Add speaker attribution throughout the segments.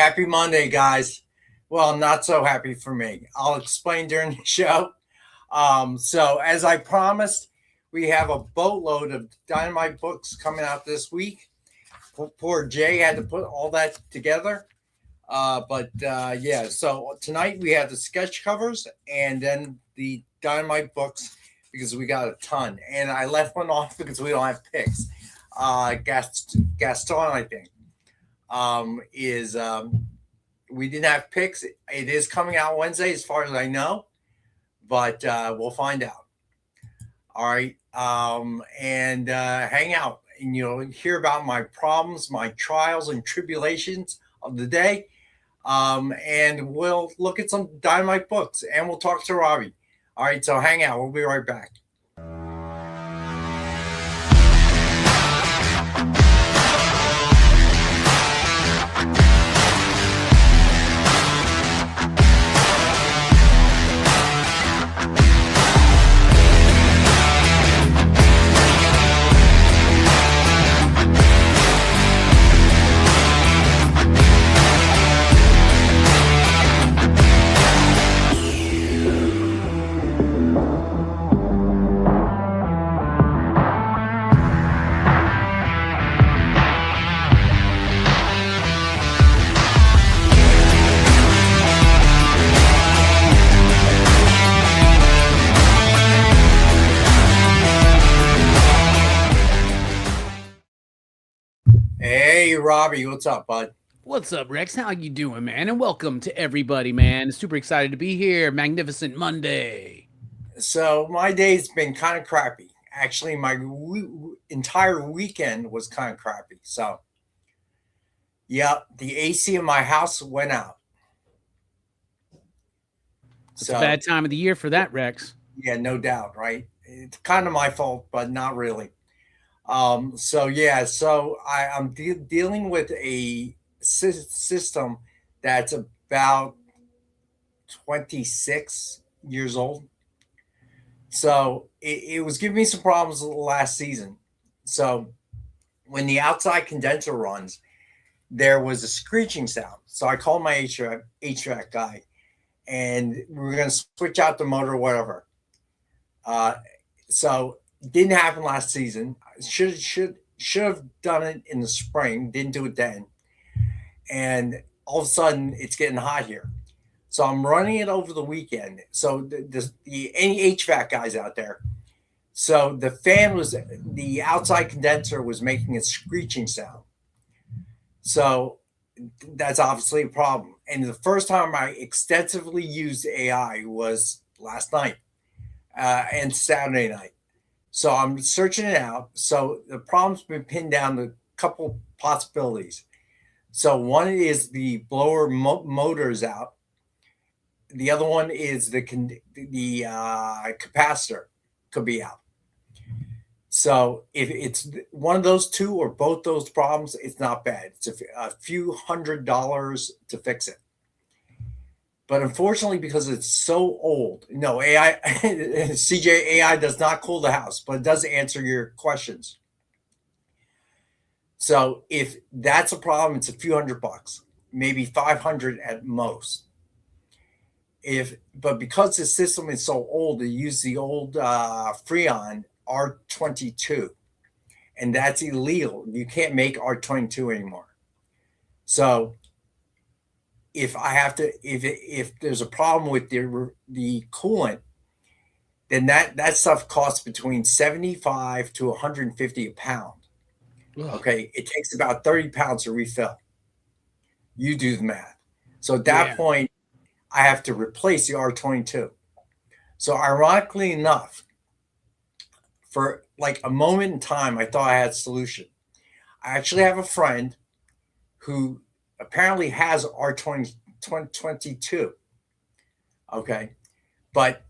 Speaker 1: Happy Monday, guys. Well, not so happy for me. I'll explain during the show. So, as I promised, we have a boatload of Dynamite books coming out this week. Poor Jay had to put all that together. Yeah, so tonight we have the sketch covers and then the Dynamite books because we got a ton. And I left one off because we don't have picks. Gaston, I think, is we didn't have picks. It is coming out Wednesday, as far as I know, but we'll find out. All right, and hang out and hear about my problems, my trials and tribulations of the day, and we'll look at some Dynamite books and we'll talk to Robbie. All right, so hang out. We'll be right back. Hey, Robbie, what's up, bud?
Speaker 2: What's up, Rex? How you doing, man? And welcome to everybody, man. Super excited to be here. Magnificent Monday.
Speaker 1: So my day's been kind of crappy. Actually, my entire weekend was kind of crappy. So, yeah, the AC in my house went out.
Speaker 2: It's a bad time of the year for that, Rex.
Speaker 1: Yeah, no doubt, right? It's kind of my fault, but not really. I'm dealing with a system that's about 26 years old. So it was giving me some problems last season. So when the outside condenser runs, there was a screeching sound. So I called my HVAC guy, and we were going to switch out the motor, or whatever. So it didn't happen last season. Should have done it in the spring. Didn't do it then. And all of a sudden, it's getting hot here. So I'm running it over the weekend. So any HVAC guys out there. So the outside condenser was making a screeching sound. So that's obviously a problem. And the first time I extensively used AI was last night and Saturday night. So I'm searching it out. So the problem's been pinned down to a couple possibilities. So one is the blower motor's out. The other one is the capacitor could be out. So if it's one of those two or both those problems, it's not bad. It's a few $100s to fix it. But unfortunately, because it's so old, no, AI, CJ AI does not cool the house, but it does answer your questions. So if that's a problem, it's a few $100, maybe 500 at most. But because the system is so old, they use the old Freon R22, and that's illegal. You can't make R22 anymore. So if there's a problem with the coolant, then that stuff costs between 75 to 150 a pound. Okay, it takes about 30 pounds to refill. You do the math. So at that point, I have to replace the R22. So ironically enough, for like a moment in time, I thought I had a solution. I actually have a friend who apparently has R22. Okay. But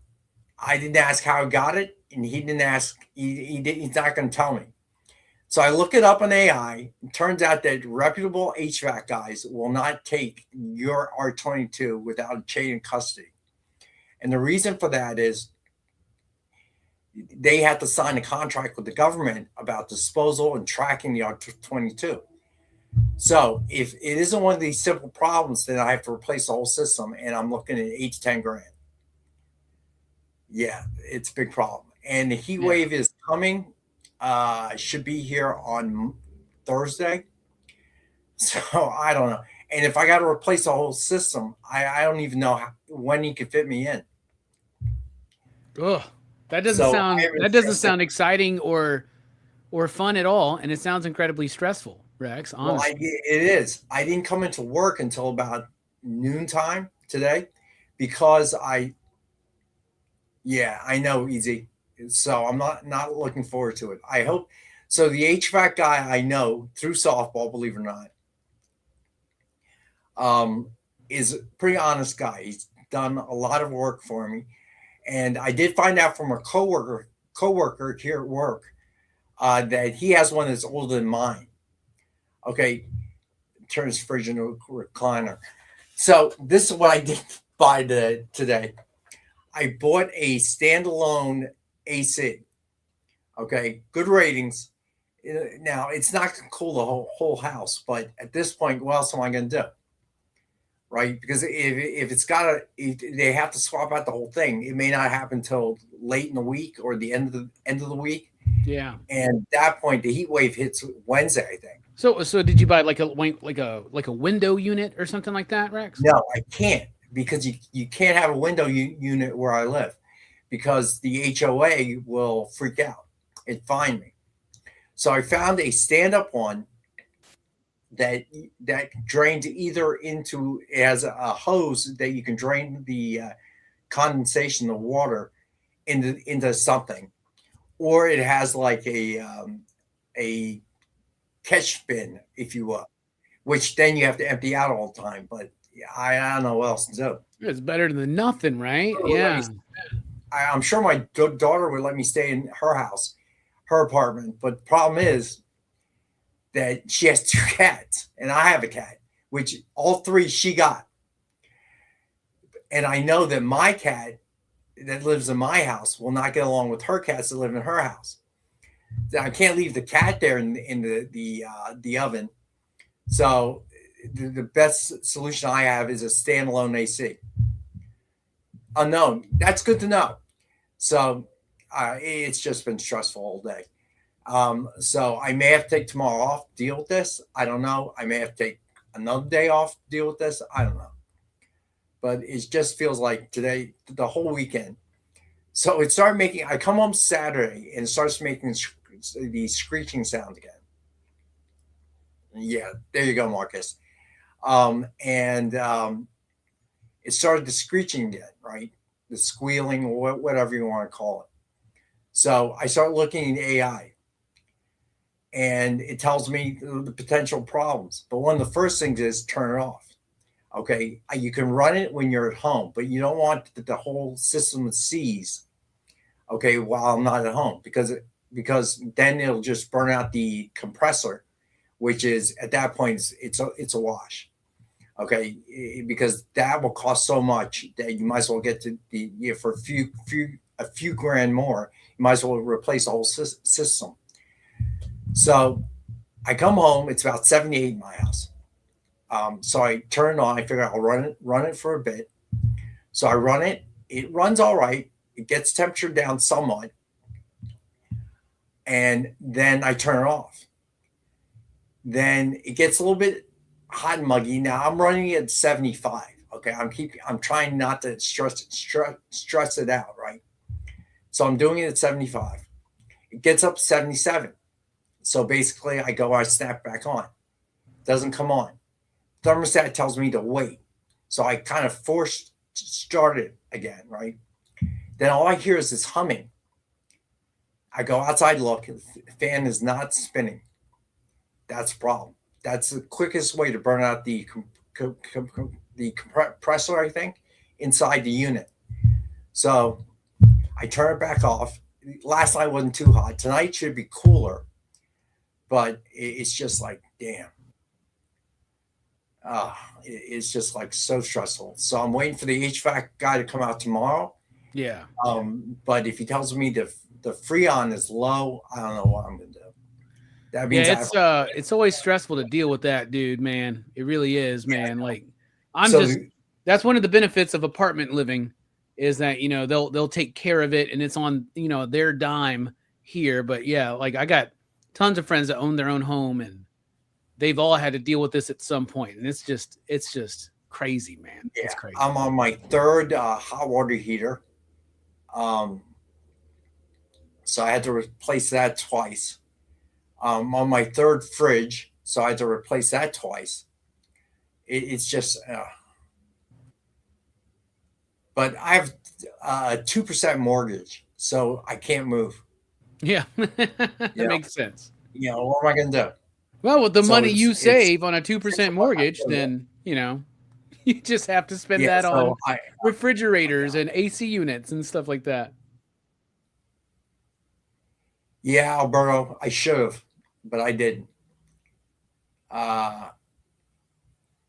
Speaker 1: I didn't ask how I got it, and he didn't ask. He's not going to tell me. So I look it up on AI. It turns out that reputable HVAC guys will not take your R22 without a chain of custody. And the reason for that is they have to sign a contract with the government about disposal and tracking the R22. So if it isn't one of these simple problems, then I have to replace the whole system, and I'm looking at 8 to 10 grand. Yeah, it's a big problem. And the heat
Speaker 2: Yeah.
Speaker 1: wave is coming. Should be here on Thursday. So I don't know. And if I got to replace the whole system, I don't even know when he could fit me in.
Speaker 2: Ugh.
Speaker 1: So I am
Speaker 2: That doesn't
Speaker 1: stressed.
Speaker 2: sound exciting or fun at all, and it sounds incredibly stressful, Rex,
Speaker 1: Well,
Speaker 2: honestly.
Speaker 1: it is. I didn't come into work until about noontime today because yeah, I know, easy. So I'm not looking forward to it. I hope so. The HVAC guy I know through softball, believe it or not, um, is a pretty honest guy. He's done a lot of work for me, and I did find out from a coworker here at work that he has one that's older than mine. Okay, turns fridge into a recliner. So this is what I did buy today. I bought a standalone AC. Okay, good ratings. Now it's not going to cool the whole house, but at this point, what else am I going to do? Right? Because if it's got to, if they have to swap out the whole thing. It may not happen till late in the week or the end of the week.
Speaker 2: Yeah.
Speaker 1: And at that point, the heat wave hits Wednesday, I think.
Speaker 2: So did you buy like a window unit or something like that, Rex?
Speaker 1: No, I can't because you can't have a window unit where I live because the HOA will freak out and fine me. So I found a stand up one that drains either into, it has a hose that you can drain the condensation, the water into something, or it has like a catch bin, if you will, which then you have to empty out all the time. But I don't know what else to do.
Speaker 2: It's better than nothing, right?
Speaker 1: Let me,
Speaker 2: Yeah.
Speaker 1: I'm sure my daughter would let me stay in her house, her apartment. But the problem is that she has 2 cats and I have a cat, which all three she got. And I know that my cat that lives in my house will not get along with her cats that live in her house. I can't leave the cat there in the oven. So the best solution I have is a standalone AC. Unknown. That's good to know. So it's just been stressful all day. So I may have to take tomorrow off, deal with this. I don't know. I may have to take another day off, deal with this. I don't know. But it just feels like today, the whole weekend. So it started making, I come home Saturday and it starts making the screeching sound again. Yeah, there you go, Marcus. And it started the screeching again, right? The squealing, or whatever you want to call it. So I start looking at AI and it tells me the potential problems. But one of the first things is turn it off. Okay, you can run it when you're at home, but you don't want the whole system to seize. Okay, while I'm not at home because then it'll just burn out the compressor, which is at that point it's a wash. Okay, because that will cost so much that you might as well get to the for a few grand more. You might as well replace the whole system. So I come home. It's about 78 in my house. So I turn it on. I figure I'll run it for a bit. So I run it. It runs all right. It gets temperature down somewhat, and then I turn it off. Then it gets a little bit hot and muggy. Now I'm running it at 75. Okay, I'm trying not to stress it out, right? So I'm doing it at 75. It gets up to 77. So basically I snap back on. Doesn't come on. Thermostat tells me to wait. So I kind of forced start it again, right? Then all I hear is this humming. I go outside, look, the fan is not spinning. That's a problem. That's the quickest way to burn out the compressor, I think, inside the unit. So I turn it back off. Last night wasn't too hot. Tonight should be cooler, but it's just like, damn. It's just like so stressful. So I'm waiting for the HVAC guy to come out tomorrow.
Speaker 2: Yeah.
Speaker 1: But if he tells me the freon is low, I don't know what I'm going to do. That
Speaker 2: Yeah,
Speaker 1: means I have.
Speaker 2: it's always stressful to deal with that, dude, man. It really is,
Speaker 1: Yeah.
Speaker 2: man. Like I'm
Speaker 1: So
Speaker 2: just that's one of the benefits of apartment living is that, they'll take care of it and it's on, their dime here. But yeah, like I got tons of friends that own their own home and they've all had to deal with this at some point. And it's just crazy, man. It's
Speaker 1: yeah,
Speaker 2: crazy.
Speaker 1: I'm on my third hot water heater. Um, so I had to replace that twice. On my third fridge, so I had to replace that twice. It's just, but I have a 2% mortgage, so I can't move.
Speaker 2: Yeah. That
Speaker 1: You know,
Speaker 2: makes sense.
Speaker 1: what am I gonna do?
Speaker 2: Well, with the
Speaker 1: So
Speaker 2: money you
Speaker 1: it's
Speaker 2: save on a
Speaker 1: six
Speaker 2: 2%
Speaker 1: of what I
Speaker 2: mortgage,
Speaker 1: can do.
Speaker 2: then, you just have to spend
Speaker 1: Yeah.
Speaker 2: that
Speaker 1: So
Speaker 2: on refrigerators and AC units and stuff like that.
Speaker 1: yeah, Alberto, I should have, but I didn't. Uh,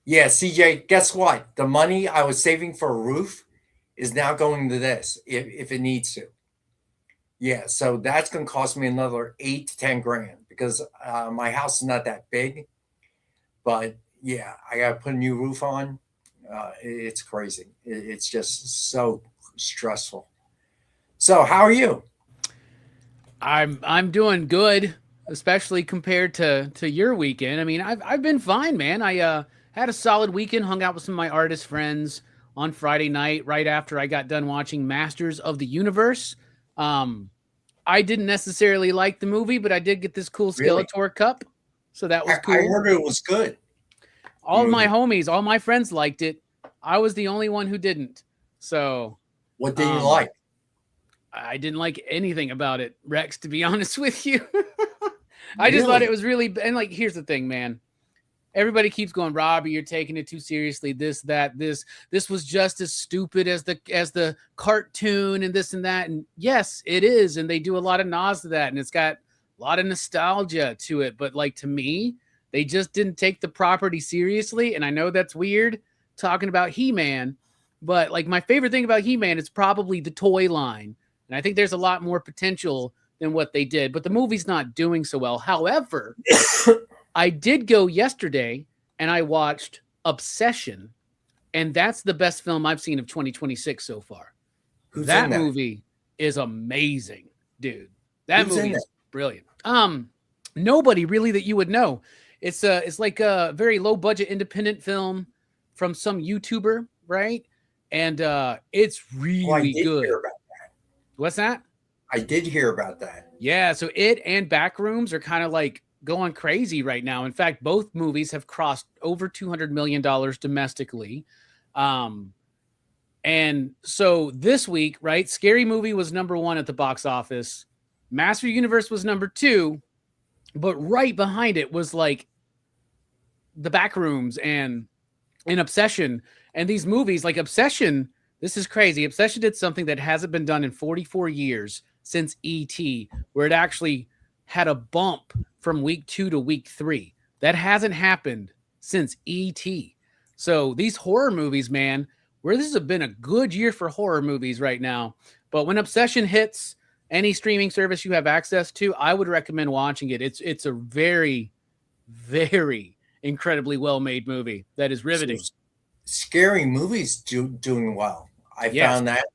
Speaker 1: yeah, CJ, guess what? The money I was saving for a roof is now going to this if it needs to. Yeah, so that's going to cost me another 8 to 10 grand because my house is not that big. But yeah, I got to put a new roof on. It's crazy. It's just so stressful. So, how are you?
Speaker 2: I'm doing good, especially compared to your weekend. I mean, I've been fine, man. I had a solid weekend, hung out with some of my artist friends on Friday night right after I got done watching Masters of the Universe. Um I didn't necessarily like the movie, but I did get this cool
Speaker 1: Really?
Speaker 2: Skeletor cup. So that was
Speaker 1: I
Speaker 2: cool.
Speaker 1: heard it was good, the
Speaker 2: All of my
Speaker 1: movie.
Speaker 2: homies, all my friends liked it. I was the only one who didn't. So,
Speaker 1: What didn't you
Speaker 2: um
Speaker 1: like?
Speaker 2: I didn't like anything about it, Rex, to be honest with you. I just thought it
Speaker 1: Really?
Speaker 2: was really, and like, here's the thing, man. Everybody keeps going, Robbie, you're taking it too seriously. This was just as stupid as the cartoon and this and that. And yes, it is. And they do a lot of nods to that. And it's got a lot of nostalgia to it. But like to me, they just didn't take the property seriously. And I know that's weird talking about He-Man, but like my favorite thing about He-Man is probably the toy line. And I think there's a lot more potential than what they did. But the movie's not doing so well. However, I did go yesterday and I watched Obsession, and that's the best film I've seen of 2026 so far.
Speaker 1: Who's in
Speaker 2: That
Speaker 1: that?
Speaker 2: movie is amazing, dude. That
Speaker 1: Who's in
Speaker 2: movie
Speaker 1: that?
Speaker 2: is brilliant. Nobody really that you would know. It's like a very low budget independent film from some YouTuber, right? And it's
Speaker 1: Oh, I
Speaker 2: really
Speaker 1: did
Speaker 2: good.
Speaker 1: hear about.
Speaker 2: What's that?
Speaker 1: I did hear about that.
Speaker 2: Yeah, so it and Backrooms are kind of like going crazy right now. In fact, both movies have crossed over $200 million domestically. Um, and so this week, right, Scary Movie was number one at the box office. Master Universe was number two, but right behind it was like the Backrooms and Obsession. And these movies, like Obsession, this is crazy. Obsession did something that hasn't been done in 44 years since E.T., where it actually had a bump from week 2 to week 3. That hasn't happened since E.T. So these horror movies, man, where this has been a good year for horror movies right now. But when Obsession hits any streaming service you have access to, I would recommend watching it. It's a very, very incredibly well-made movie that is
Speaker 1: So
Speaker 2: riveting.
Speaker 1: scary movies doing well. I
Speaker 2: Yes.
Speaker 1: found that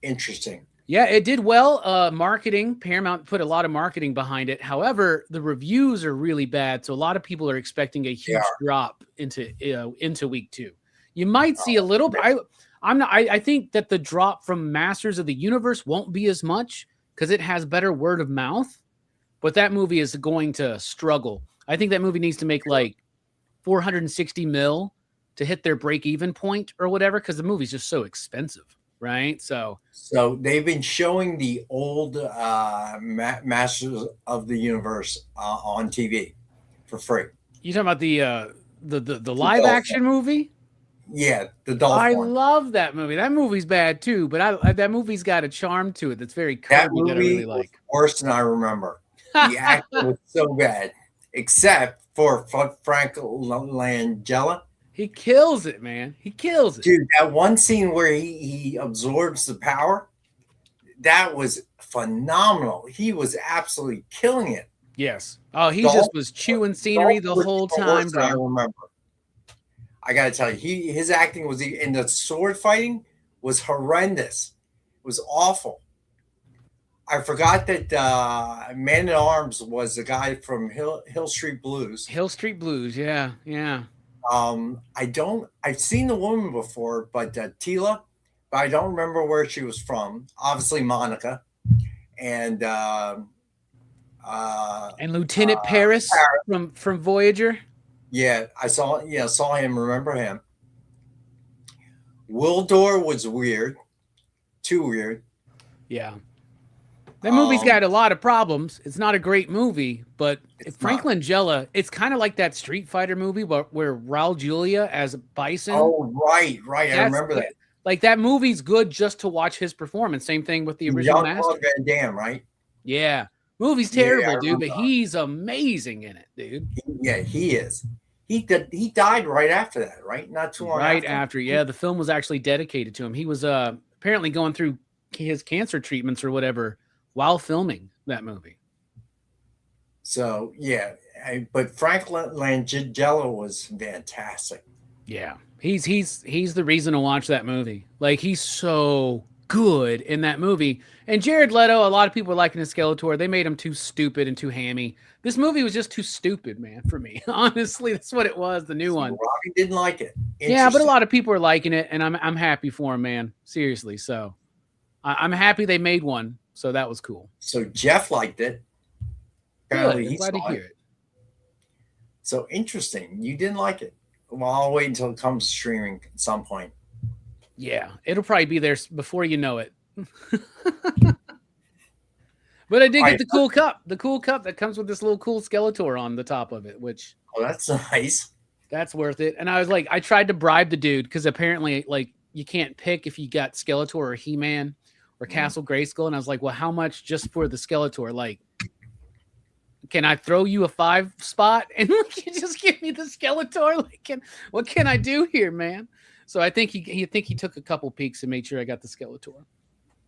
Speaker 1: interesting.
Speaker 2: Yeah, it did well. Marketing, Paramount put a lot of marketing behind it. However, the reviews are really bad, so a lot of people are expecting a
Speaker 1: They
Speaker 2: huge
Speaker 1: are.
Speaker 2: drop into week 2. You might see a little. I'm not. I think that the drop from Masters of the Universe won't be as much because it has better word of mouth. But that movie is going to struggle. I think that movie needs to make like 460 mil to hit their break even point or whatever because the movie's just so expensive, right? So
Speaker 1: So they've been showing the old Masters of the Universe on TV for free.
Speaker 2: you talking about the
Speaker 1: The
Speaker 2: live
Speaker 1: Dolph
Speaker 2: action
Speaker 1: one.
Speaker 2: movie?
Speaker 1: Yeah, the Dolph
Speaker 2: I
Speaker 1: one.
Speaker 2: love that movie. That movie's bad too, but that movie's got a charm to it that's very
Speaker 1: That
Speaker 2: curvy that I really
Speaker 1: movie was
Speaker 2: like.
Speaker 1: worse than I remember. The acting was so bad, except for Frank Langella.
Speaker 2: He kills it, man. He kills it.
Speaker 1: Dude, that one scene where he absorbs the power, that was phenomenal. He was absolutely killing it.
Speaker 2: Yes. Oh, he just
Speaker 1: Dolph,
Speaker 2: was chewing scenery
Speaker 1: Dolph
Speaker 2: the
Speaker 1: was
Speaker 2: whole
Speaker 1: the
Speaker 2: time,
Speaker 1: worst I
Speaker 2: bro.
Speaker 1: remember. I gotta tell you, his acting was in the sword fighting was horrendous. It was awful. I forgot that Man at Arms was the guy from Hill Street Blues.
Speaker 2: Hill Street Blues. Yeah. Yeah.
Speaker 1: I don't. I've seen the woman before, but Tila, but I don't remember where she was from. Obviously, Monica and uh,
Speaker 2: And Lieutenant Paris from Voyager.
Speaker 1: yeah, I saw him. Remember him? Wildor was weird, too weird.
Speaker 2: Yeah. That movie's
Speaker 1: Um,
Speaker 2: got a lot of problems. It's not a great movie, but
Speaker 1: it's not.
Speaker 2: Franklin Jella, it's kind of like that Street Fighter movie where Raul Julia as Bison.
Speaker 1: Oh, right, right. I
Speaker 2: That's
Speaker 1: remember that.
Speaker 2: like that movie's good just to watch his performance. Same thing with the original
Speaker 1: Young Claude
Speaker 2: Master.
Speaker 1: Van Damme, right?
Speaker 2: Yeah. Movie's
Speaker 1: Yeah, I
Speaker 2: terrible, dude,
Speaker 1: remember.
Speaker 2: but he's amazing in it, dude.
Speaker 1: Yeah, he is. He died right after that, right? Not too long
Speaker 2: Right
Speaker 1: after.
Speaker 2: after, yeah, the film was actually dedicated to him. He was apparently going through his cancer treatments or whatever while filming that movie.
Speaker 1: So yeah, but Franklin Langella was fantastic.
Speaker 2: Yeah. He's the reason to watch that movie. Like he's so good in that movie. And Jared Leto, a lot of people are liking his Skeletor. They made him too stupid and too hammy. This movie was just too stupid, man, for me. Honestly, that's what it was, the new
Speaker 1: So
Speaker 2: one.
Speaker 1: Robbie didn't like it.
Speaker 2: Yeah, but a lot of people are liking it, and I'm happy for him, man. Seriously. So I'm happy they made one. So that was cool.
Speaker 1: So Jeff liked it.
Speaker 2: Good.
Speaker 1: Apparently
Speaker 2: I'm
Speaker 1: he
Speaker 2: glad to
Speaker 1: saw
Speaker 2: hear
Speaker 1: it.
Speaker 2: it.
Speaker 1: So interesting. You didn't like it. Well, I'll wait until it comes streaming at some point.
Speaker 2: Yeah, it'll probably be there before you know it. But I did get the cool cup that comes with this little cool Skeletor on the top of it, which
Speaker 1: Oh, that's nice.
Speaker 2: that's worth it. And I was like, I tried to bribe the dude because apparently, like, you can't pick if you got Skeletor or He-Man or Castle Grayskull. And I was like, well, how much just for the Skeletor? Like, can I throw you a 5 spot and you just give me the Skeletor? Like, what can I do here, man? So I think he took a couple peeks and made sure I got the Skeletor,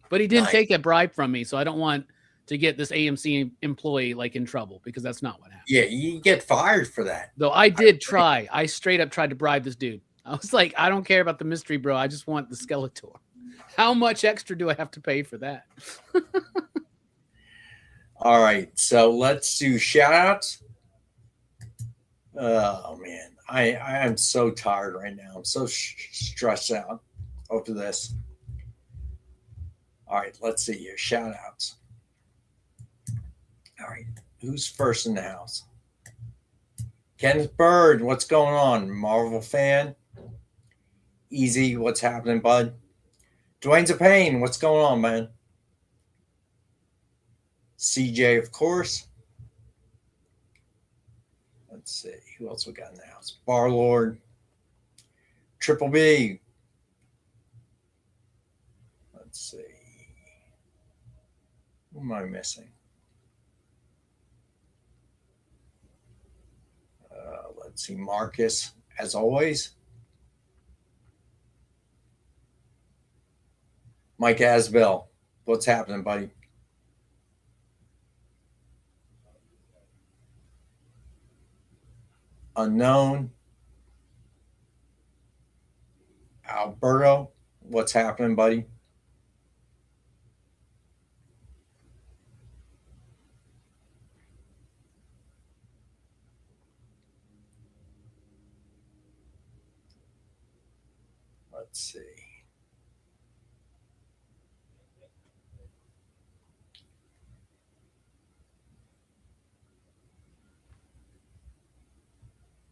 Speaker 2: but he didn't take a bribe from me. So I don't want to get this AMC employee like in trouble because that's not what happened.
Speaker 1: Yeah, you get fired for that.
Speaker 2: Though I did try. I straight up tried to bribe this dude. I was like, I don't care about the mystery, bro. I just want the Skeletor. How much extra do I have to pay for that?
Speaker 1: All right, so let's do shout outs. Oh man, I am so tired right now. I'm so stressed out over this. All right, let's see here. Shout outs. All right, who's first in the house? Kenneth Bird, what's going on? Marvel fan. Easy, what's happening, bud? Dwayne's a pain, what's going on, man? CJ, of course. Let's see, who else we got in the house? Barlord. Triple B. Let's see. Who am I missing? Let's see, Marcus, as always. Mike Asbell, what's happening, buddy? Unknown. Alberto, what's happening, buddy? Let's see.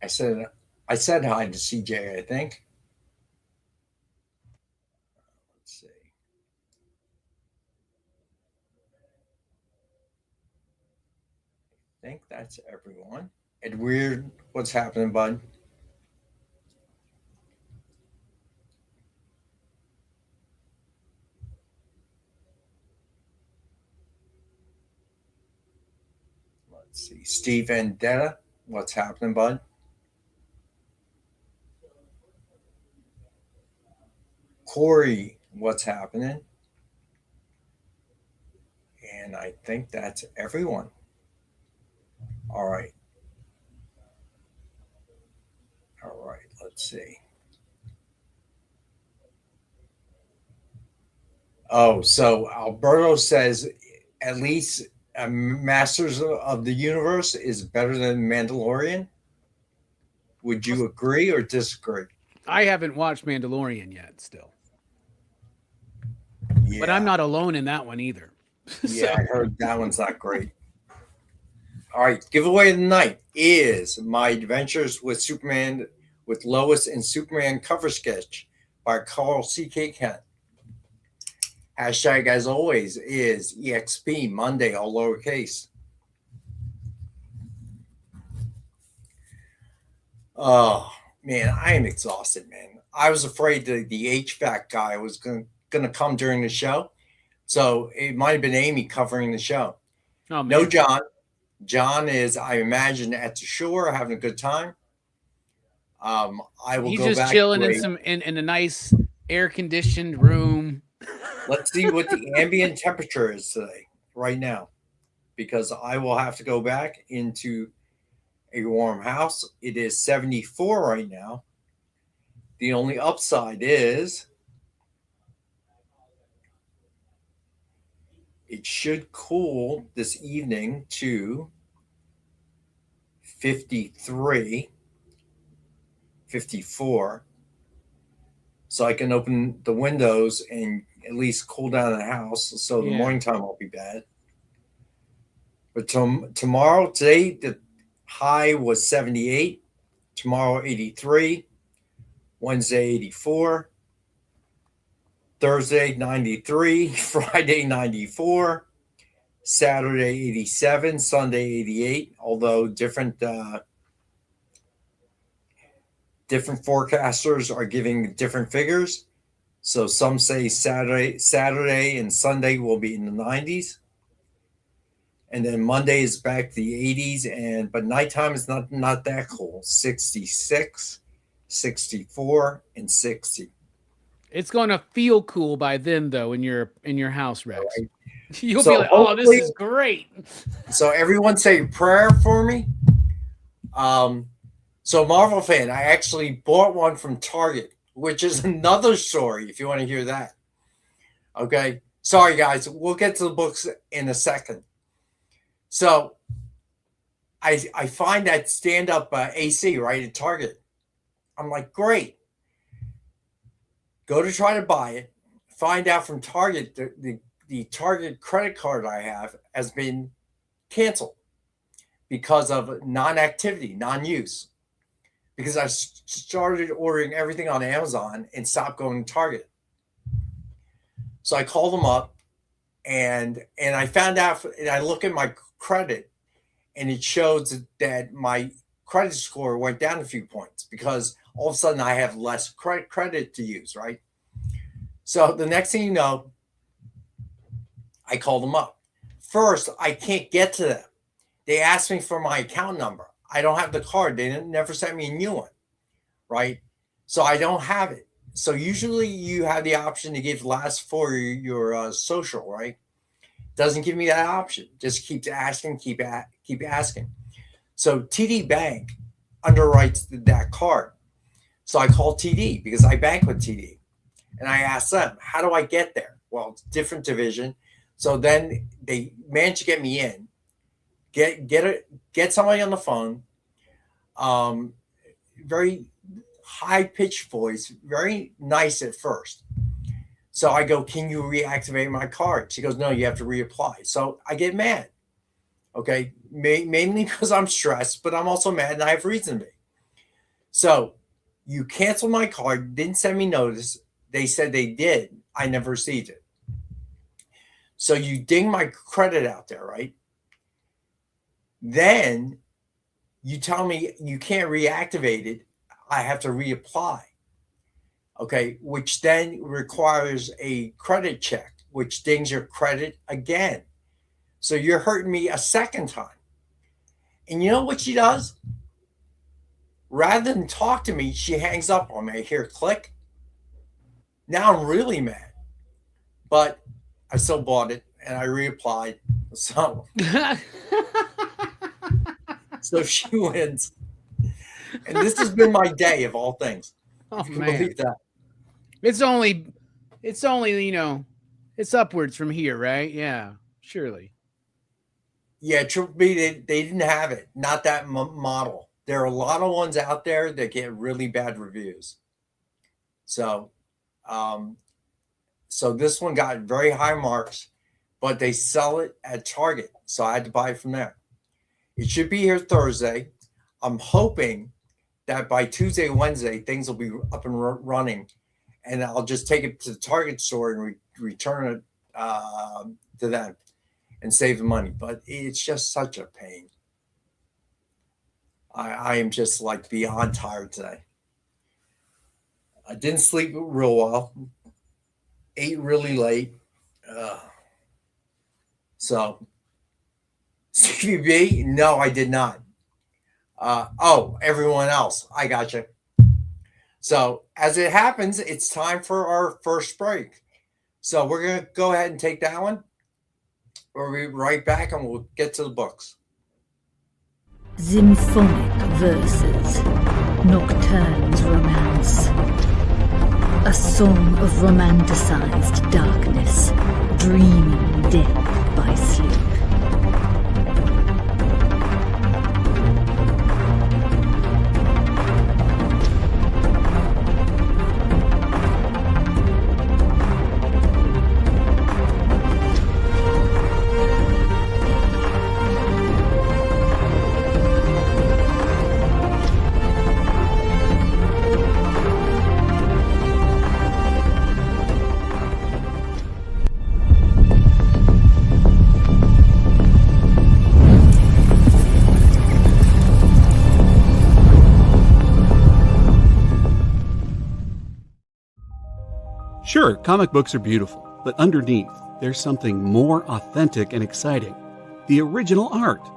Speaker 1: I said hi to CJ, I think. Let's see. I think that's everyone. Ed Weird, what's happening, bud? Let's see. Steve Vendetta, what's happening, bud? Corey, what's happening? And I think that's everyone. All right. All right. Let's see. Oh, so Alberto says at least Masters of the Universe is better than Mandalorian. Would you agree or disagree?
Speaker 2: I haven't watched Mandalorian yet, still, but I'm
Speaker 1: Yeah.
Speaker 2: not alone in that one either.
Speaker 1: Yeah,
Speaker 2: So
Speaker 1: I heard that one's not great. All right, giveaway of the night is My Adventures with Superman with Lois and Superman cover sketch by Carl C.K. Kent. Hashtag, as always, is EXP Monday, all lowercase. Oh, man, I am exhausted, man. I was afraid that the HVAC guy was going to come during the show. So it might have been Amy covering the show.
Speaker 2: oh
Speaker 1: No,
Speaker 2: man,
Speaker 1: John. John is, I imagine, at the shore having a good time. I will
Speaker 2: he's
Speaker 1: go
Speaker 2: just
Speaker 1: back
Speaker 2: chilling
Speaker 1: to
Speaker 2: in
Speaker 1: a.
Speaker 2: some in a nice air conditioned room.
Speaker 1: Let's see what the ambient temperature is today, right now, because I will have to go back into a warm house. It is 74 right now. The only upside is it should cool this evening to 53, 54. So I can open the windows and at least cool down the house so the
Speaker 2: Yeah.
Speaker 1: morning time won't be bad. But tomorrow, today, the high was 78. Tomorrow, 83. Wednesday, 84. Thursday, 93. Friday, 94. Saturday, 87. Sunday, 88. Although different forecasters are giving different figures. So some say Saturday and Sunday will be in the 90s. And then Monday is back to the 80s, but nighttime is not that cool. 66, 64, and 60.
Speaker 2: It's going to feel cool by then, though, in your house, Rex.
Speaker 1: Right?
Speaker 2: You'll
Speaker 1: So
Speaker 2: be like, "Oh, this
Speaker 1: hopefully,
Speaker 2: is great."
Speaker 1: so everyone say a prayer for me. So Marvel fan, I actually bought one from Target, which is another story if you want to hear that. Okay. Sorry guys, we'll get to the books in a second. So I find that stand up AC right at Target. I'm like, great. Go to try to buy it. Find out from Target the Target credit card I have has been canceled because of non-activity, non-use. Because I started ordering everything on Amazon and stopped going to Target. So I called them up and I found out, and I look at my credit and it shows that my credit score went down a few points because all of a sudden I have less credit to use, right? So the next thing you know, I called them up. First, I can't get to them. They asked me for my account number. I don't have the card. They never sent me a new one, right? So I don't have it. So usually you have the option to give last four your social, right? Doesn't give me that option. Just keeps asking, keep asking. So TD Bank underwrites that card. So I called TD because I bank with TD, and I asked them, "How do I get there?" Well, it's a different division. So then they managed to get me in, get somebody on the phone, very high pitched voice, very nice at first. So I go, "Can you reactivate my card?" She goes, "No, you have to reapply." So I get mad. Okay, mainly because I'm stressed, but I'm also mad and I have reason to be. So you canceled my card, didn't send me notice. They said they did. I never received it. So you ding my credit out there, right? Then you tell me you can't reactivate it. I have to reapply. Okay, which then requires a credit check, which dings your credit again. So you're hurting me a second time. And you know what she does? Rather than talk to me, she hangs up on me. I hear click. Now I'm really mad. But I still bought it and I reapplied. So So she wins. And this has been my day of all things.
Speaker 2: Oh
Speaker 1: If you can
Speaker 2: man,
Speaker 1: believe that.
Speaker 2: it's only it's upwards from here, right? Yeah, surely.
Speaker 1: Yeah, Triple B, they didn't have it. Not that model. There are a lot of ones out there that get really bad reviews. So, um, so this one got very high marks, but they sell it at Target. So I had to buy it from there. It should be here Thursday. I'm hoping that by Tuesday, Wednesday, things will be up and running, and I'll just take it to the Target store and return it to them and save the money. But it's just such a pain. I am just like beyond tired today. I didn't sleep real well. Ate really late. So, CBB? No, I did not. Everyone else. I got you. So, as it happens, it's time for our first break. So, we're going to go ahead and take that one. We'll be right back and we'll get to the books.
Speaker 3: Symphonic verses, Nocturne's romance. A song of romanticized darkness, dreaming death by sleep.
Speaker 4: Sure, comic books are beautiful, but underneath, there's something more authentic and exciting. The original art.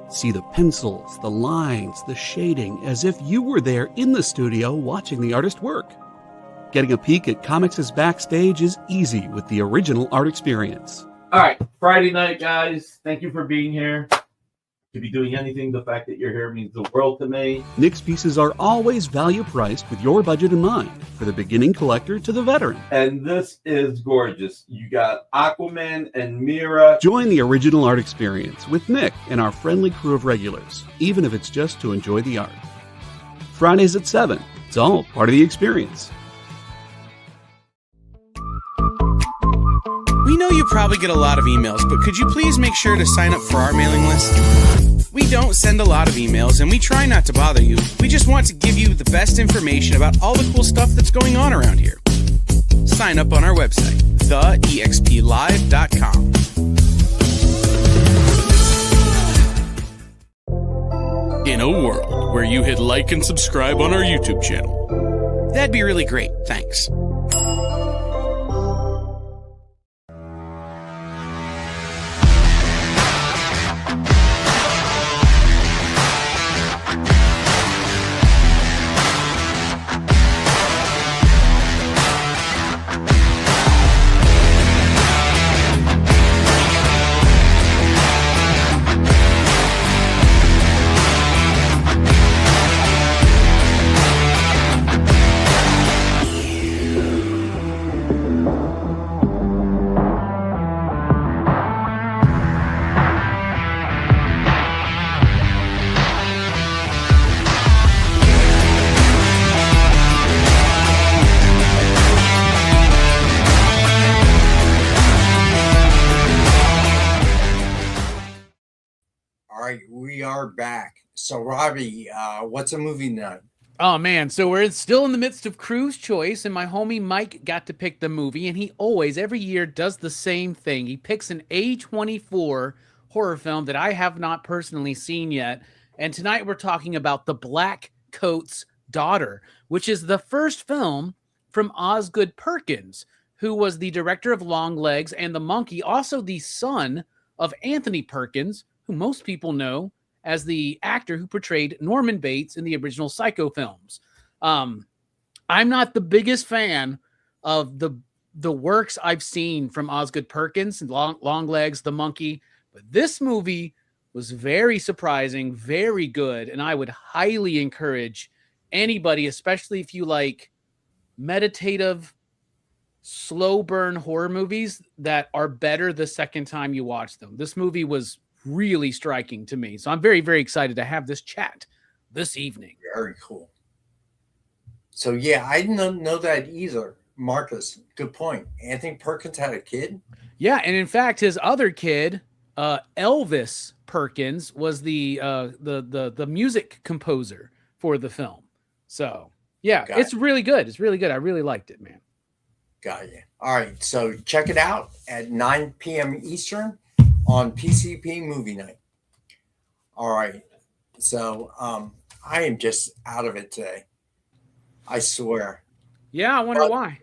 Speaker 4: See the pencils, the lines, the shading, as if you were there in the studio watching the artist work. Getting a peek at comics' backstage is easy with the original art experience.
Speaker 5: All right, Friday night, guys. Thank you for being here. To be doing anything, the fact that you're here means the world to me.
Speaker 4: Nick's pieces are always value priced with your budget in mind, for the beginning collector to the veteran.
Speaker 5: And this is gorgeous. You got Aquaman and Mira.
Speaker 4: Join the original art experience with Nick and our friendly crew of regulars, even if it's just to enjoy the art. Fridays at 7. It's all part of the experience.
Speaker 6: We know you probably get a lot of emails, but could you please make sure to sign up for our mailing list? We don't send a lot of emails, and we try not to bother you. We just want to give you the best information about all the cool stuff that's going on around here. Sign up on our website, theexplive.com. In a world where you hit like and subscribe on our YouTube channel, that'd be really great. Thanks.
Speaker 1: We are back. So, Robbie, what's a movie night?
Speaker 2: Oh man, so we're still in the midst of Crew's Choice, and my homie Mike got to pick the movie, and he always, every year, does the same thing. He picks an A24 horror film that I have not personally seen yet, and tonight we're talking about The Black Coat's Daughter, which is the first film from Osgood Perkins, who was the director of Longlegs and The Monkey, also the son of Anthony Perkins, who most people know as the actor who portrayed Norman Bates in the original Psycho films. I'm not the biggest fan of the works I've seen from Osgood Perkins, Longlegs, The Monkey, but this movie was very surprising, very good, and I would highly encourage anybody, especially if you like meditative, slow burn horror movies that are better the second time you watch them. This movie was really striking to me. So I'm very, very excited to have this chat this evening.
Speaker 1: Very cool. So yeah, I didn't know that either. Marcus, good point. Anthony Perkins had a kid.
Speaker 2: Yeah, and in fact, his other kid, Elvis Perkins, was the music composer for the film. So yeah, it's really good. It's really good. I really liked it, man.
Speaker 1: Got you. All right, so check it out at 9 p.m. Eastern on PCP Movie Night. All right, so I am just out of it today. I swear.
Speaker 2: Yeah, I wonder why.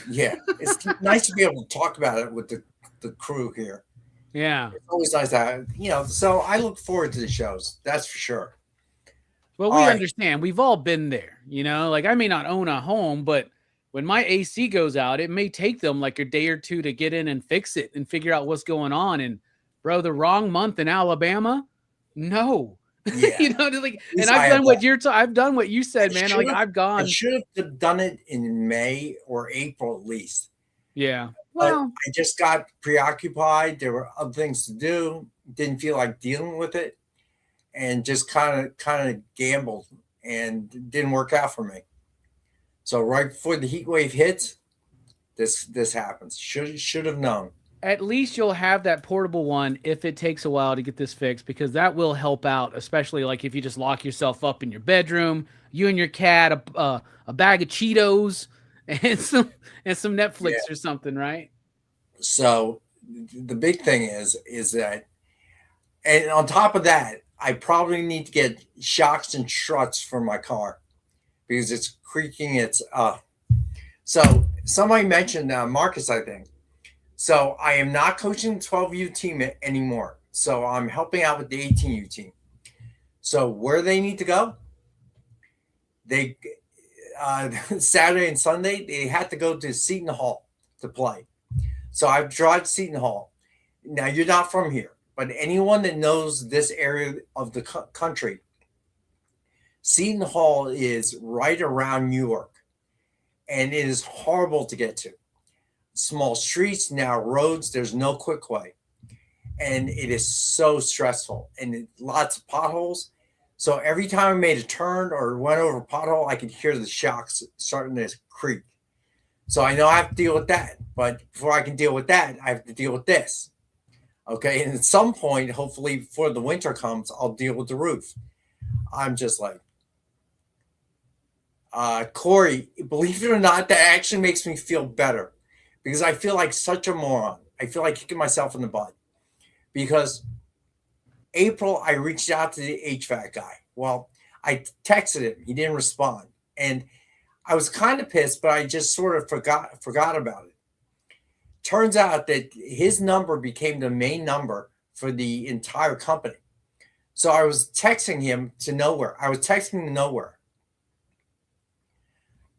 Speaker 1: Yeah, it's nice to be able to talk about it with the crew here.
Speaker 2: Yeah.
Speaker 1: It's always nice to have, so I look forward to the shows. That's for sure.
Speaker 2: Well, we understand. We've all been there, like I may not own a home, but when my AC goes out, it may take them like a day or two to get in and fix it and figure out what's going on. And bro, the wrong month in Alabama, no.
Speaker 1: Yeah.
Speaker 2: And I've done what I've done what you said, man. Like I've gone.
Speaker 1: I should have done it in May or April at least.
Speaker 2: Yeah.
Speaker 1: Well, I just got preoccupied. There were other things to do. Didn't feel like dealing with it, and just kind of gambled, and it didn't work out for me. So right before the heat wave hits, this happens. Should have known.
Speaker 2: At least you'll have that portable one if it takes a while to get this fixed, because that will help out, especially like if you just lock yourself up in your bedroom, you and your cat, a bag of Cheetos and some Netflix or something, right?
Speaker 1: So the big thing is that, and on top of that, I probably need to get shocks and struts for my car because it's creaking. So somebody mentioned Marcus, I think. So I am not coaching the 12U team anymore. So I'm helping out with the 18U team. So where they need to go, they Saturday and Sunday, they had to go to Seton Hall to play. So I've driven to Seton Hall. Now, you're not from here, but anyone that knows this area of the country, Seton Hall is right around New York, and it is horrible to get to. Small streets, narrow roads, there's no quick way. And it is so stressful, and lots of potholes. So every time I made a turn or went over a pothole, I could hear the shocks starting to creak. So I know I have to deal with that. But before I can deal with that, I have to deal with this. Okay. And at some point, hopefully before the winter comes, I'll deal with the roof. I'm just like, Corey, believe it or not, that actually makes me feel better because I feel like such a moron. I feel like kicking myself in the butt because April, I reached out to the HVAC guy. Well, I texted him. He didn't respond. And I was kind of pissed, but I just sort of forgot about it. Turns out that his number became the main number for the entire company. So I was texting him to nowhere.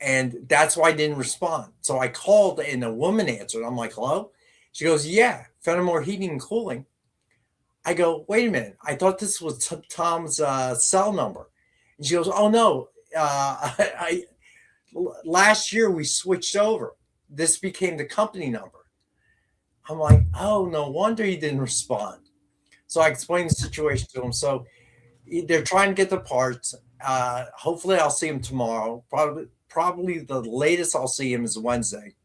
Speaker 1: And that's why I didn't respond. So I called and a woman answered. I'm like, hello? She goes, yeah, Fenimore Heating and Cooling. I go, wait a minute. I thought this was Tom's cell number. And she goes, oh, no. Last year we switched over. This became the company number. I'm like, oh, no wonder he didn't respond. So I explained the situation to him. So they're trying to get the parts. Hopefully I'll see him tomorrow. Probably the latest I'll see him is Wednesday.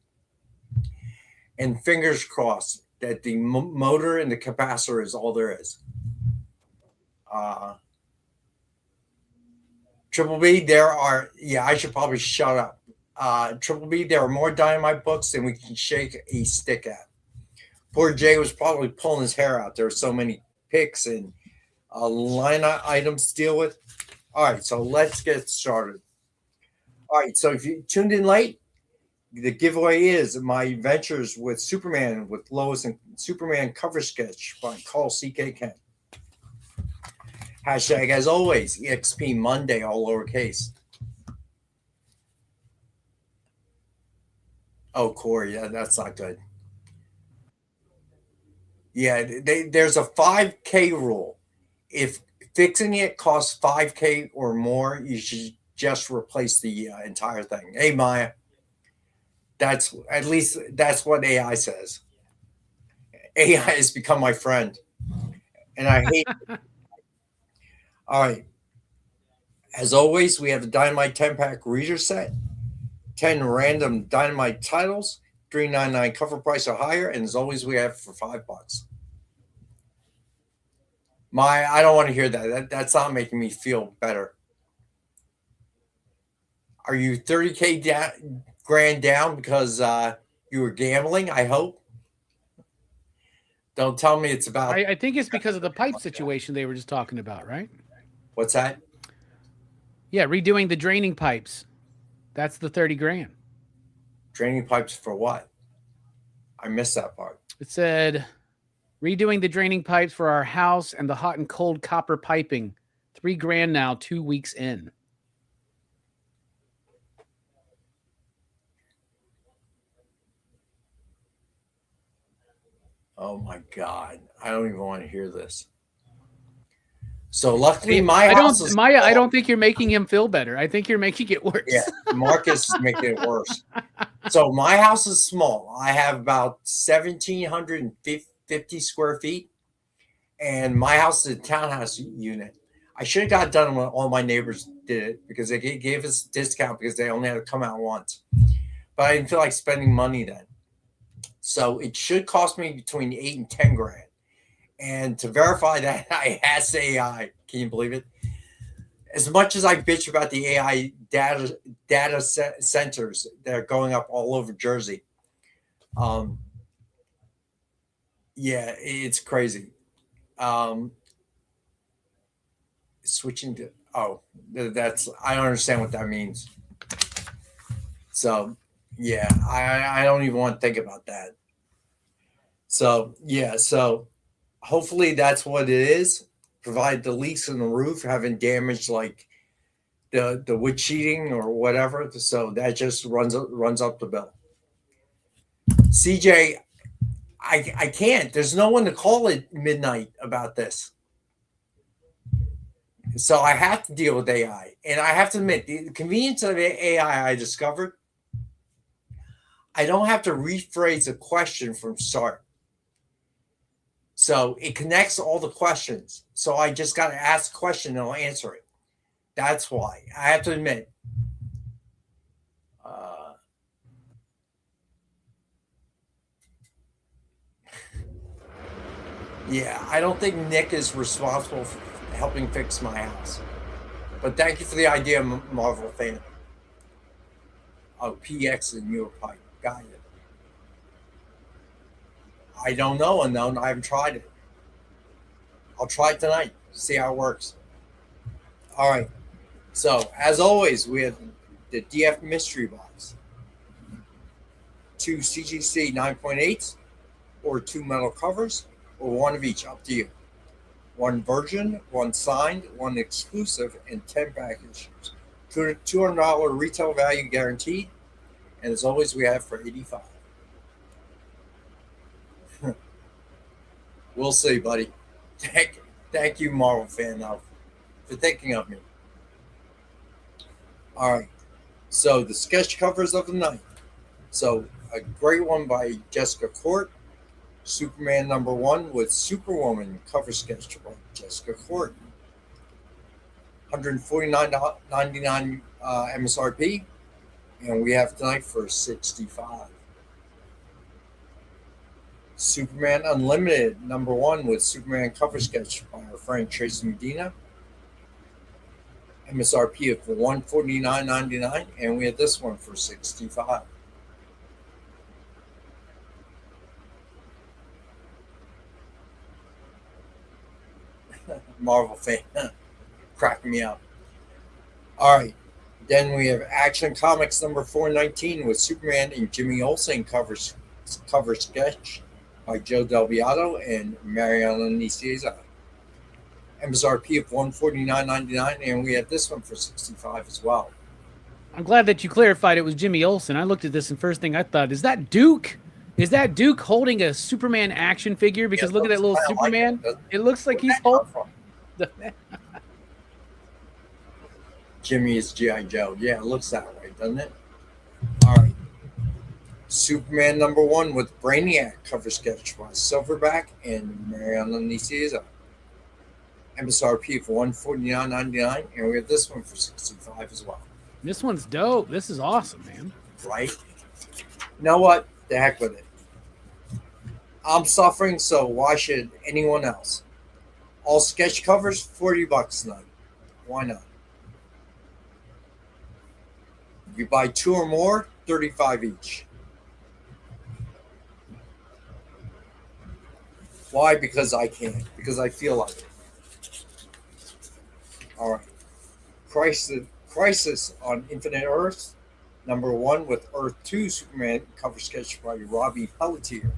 Speaker 1: And fingers crossed that the motor and the capacitor is all there is. Triple B, I should probably shut up. Triple B, there are more Dynamite books than we can shake a stick at. Poor Jay was probably pulling his hair out. There are so many picks and line items to deal with. All right, so let's get started. All right, so if you tuned in late, the giveaway is my ventures with Superman with Lois and Superman cover sketch by Carl C.K. Kent. Hashtag, as always, EXP Monday, all lowercase. Oh, Corey, that's not good. Yeah, there's a 5K rule. If fixing it costs $5K or more, you should just replace the entire thing. Hey, Maya, that's at least that's what AI says. AI has become my friend, and I hate it. All right. As always, we have the Dynamite 10-pack reader set, 10 random Dynamite titles, $3.99 cover price or higher, and as always, we have for $5. I don't want to hear that. That's not making me feel better. Are you 30K grand down because you were gambling? I hope. Don't tell me it's about.
Speaker 2: I think it's because of the pipe situation they were just talking about, right?
Speaker 1: What's that?
Speaker 2: Yeah, redoing the draining pipes. That's the 30 grand.
Speaker 1: Draining pipes for what? I missed that part.
Speaker 2: It said redoing the draining pipes for our house and the hot and cold copper piping. 3 grand now, 2 weeks in.
Speaker 1: Oh my God. I don't even want to hear this. So luckily my house is
Speaker 2: Maya, I don't think you're making him feel better. I think you're making it worse.
Speaker 1: Yeah, Marcus is making it worse. So my house is small. I have about 1,750 square feet, and my house is a townhouse unit. I should have got done when all my neighbors did it because they gave us a discount because they only had to come out once. But I didn't feel like spending money then. So it should cost me between 8 and 10 grand. And to verify that, I asked AI. Can you believe it? As much as I bitch about the AI data centers that are going up all over Jersey, yeah, it's crazy. Switching to that's I don't understand what that means. So yeah, I don't even want to think about that. So yeah, so hopefully that's what it is. Provide the leaks in the roof haven't damaged like the wood sheeting or whatever. So that just runs up the bill. CJ, I can't. There's no one to call at midnight about this. So I have to deal with AI. And I have to admit, the convenience of AI I discovered, I don't have to rephrase a question from start. So it connects all the questions. So I just got to ask a question and I'll answer it. That's why. I have to admit. Yeah, I don't think Nick is responsible for helping fix my house. But thank you for the idea, Marvel fan. Oh, PX and your pipe. Got it. I don't know, unknown. I haven't tried it. I'll try it tonight. See how it works. All right. So, as always, we have the DF mystery box. 2 CGC 9.8s or 2 metal covers or one of each. Up to you. 1 virgin, 1 signed, 1 exclusive, and 10 packages. $200 retail value guaranteed. And as always, we have for $85. We'll see, buddy. Thank you, Marvel fan, though, for thinking of me. All right. So the sketch covers of the night. So a great one by Jessica Court. Superman #1 with Superwoman cover sketch by Jessica Court. $149.99 MSRP. And we have tonight for $65. Superman Unlimited #1 with Superman cover sketch by our friend Tracy Medina. MSRP of $149.99, and we have this one for $65. Marvel fan, cracking me up. All right, then we have Action Comics #419 with Superman and Jimmy Olsen cover sketch by Joe Del Beato and Mariana Nicieza. MSRP of $149.99, and we have this one for $65 as well.
Speaker 2: I'm glad that you clarified it was Jimmy Olsen. I looked at this and first thing I thought, is that Duke? Is that Duke holding a Superman action figure? Because look at that little Superman. It looks like he's holding.
Speaker 1: Jimmy is G.I. Joe. Yeah, it looks that way, doesn't it? All right. Superman #1 with Brainiac cover sketch by Silverback and Mariana Nicieza. MSRP for $149.99, and we have this one for $65 as well.
Speaker 2: This one's dope. This is awesome, man.
Speaker 1: Right? You know what? The heck with it. I'm suffering, so why should anyone else? All sketch covers, $40 tonight. Why not? If you buy 2 or more, $35 each. Why? Because I can. Because I feel like it. All right. Crisis on Infinite Earth, #1 with Earth 2 Superman cover sketch by Robbie Pelletier.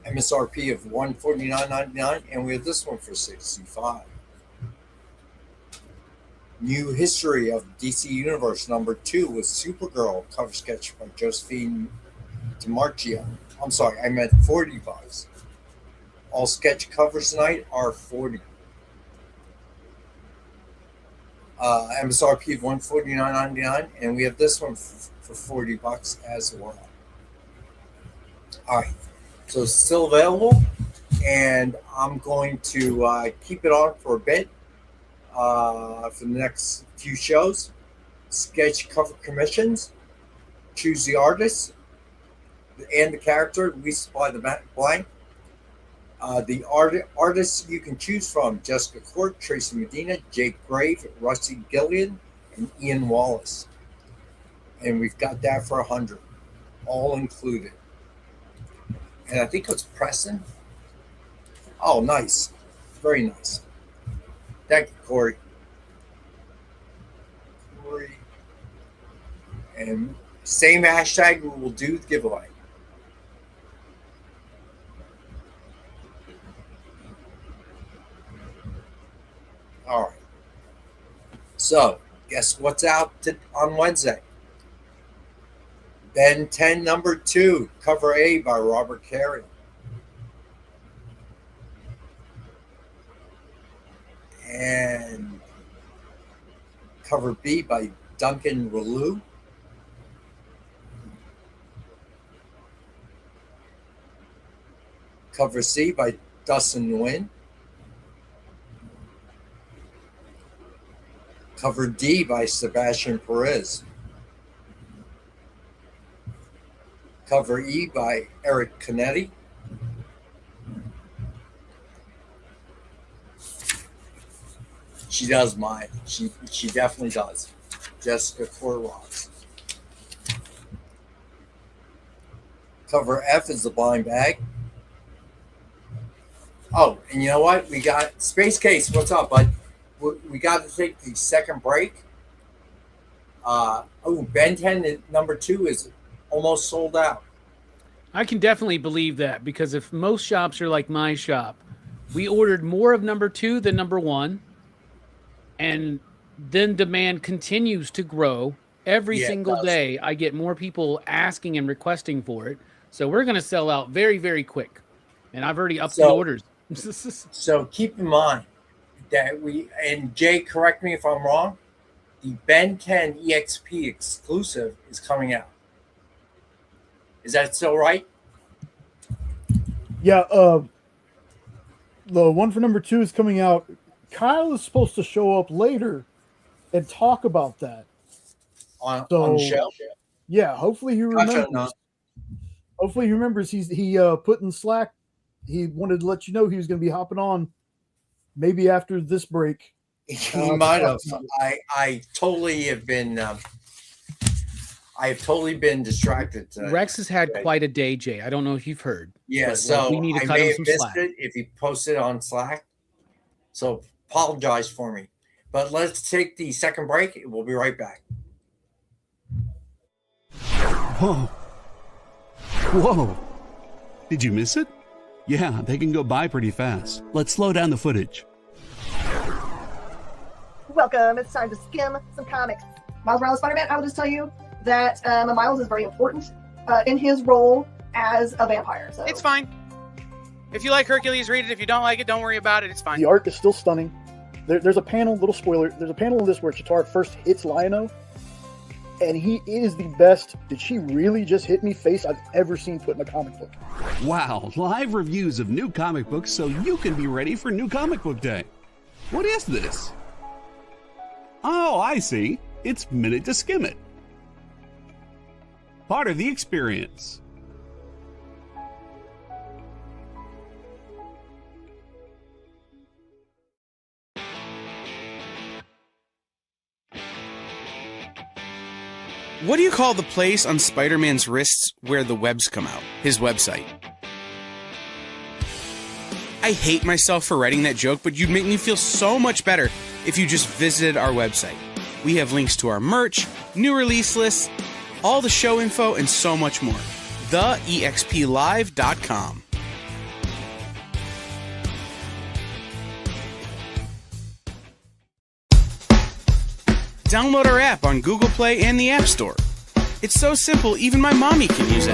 Speaker 1: MSRP of $149.99, and we have this one for $65. New History of DC Universe #2 with Supergirl cover sketch by Josephine DiMarchio. I'm sorry, I meant $40. All sketch covers tonight are $40. MSRP of $149.99, and we have this one for $40 as well. All right, so it's still available, and I'm going to keep it on for a bit for the next few shows. Sketch cover commissions, choose the artist and the character. We supply the blank. The artists you can choose from: Jessica Court, Tracy Medina, Jake Grave, Rusty Gillian, and Ian Wallace. And we've got that for $100, all included. And I think it's Preston. Oh, nice. Very nice. Thank you, Corey. And same hashtag, we will do the giveaway. All right. So, guess what's out on Wednesday? Ben 10 #2, cover A by Robert Carey. And cover B by Duncan Relu. Cover C by Dustin Nguyen. Cover D by Sebastian Perez. Cover E by Eric Canetti. She does mine. She definitely does. Jessica Corrocks. Cover F is the blind bag. Oh, and you know what? We got Space Case. What's up, bud? We got to take the second break. Ben 10 #2 is almost sold out.
Speaker 2: I can definitely believe that, because if most shops are like my shop, we ordered more of #2 than #1, and then demand continues to grow. Every single day, I get more people asking and requesting for it. So we're going to sell out very, very quick. And I've already upped the orders.
Speaker 1: So keep in mind that and Jay, correct me if I'm wrong, the Ben 10 EXP exclusive is coming out. Is that still right?
Speaker 7: Yeah, the one for #2 is coming out. Kyle is supposed to show up later and talk about that.
Speaker 1: On the show?
Speaker 7: Yeah, hopefully he remembers. Hopefully he remembers. He put in Slack. He wanted to let you know he was going to be hopping on maybe after this break.
Speaker 1: He might have. I totally have been. I have totally been distracted.
Speaker 2: Rex has had quite a day, Jay. I don't know if you've heard.
Speaker 1: Yeah, so we need to cut him some slack. It if he posted on Slack. So apologize for me. But let's take the second break. We'll be right back.
Speaker 4: Whoa. Whoa. Did you miss it? Yeah, they can go by pretty fast. Let's slow down the footage.
Speaker 8: Welcome. It's time to skim some comics. Miles Morales Spider-Man, I will just tell you that Miles is very important in his role as a vampire. So.
Speaker 6: It's fine. If you like Hercules, read it. If you don't like it, don't worry about it. It's fine.
Speaker 7: The art is still stunning. There's a panel, little spoiler, there's a panel in this where Chitauri first hits Lion-O, and he is the best "did she really just hit me" face I've ever seen put in a comic book.
Speaker 4: Wow, live reviews of new comic books so you can be ready for New Comic Book Day. What is this? Oh, I see. It's Minute to Skim It. Part of the experience.
Speaker 6: What do you call the place on Spider-Man's wrists where the webs come out? His website. I hate myself for writing that joke, but you'd make me feel so much better if you just visited our website. We have links to our merch, new release lists, all the show info, and so much more. TheEXPLive.com. Download our app on Google Play and the App Store. It's so simple, even my mommy can use it.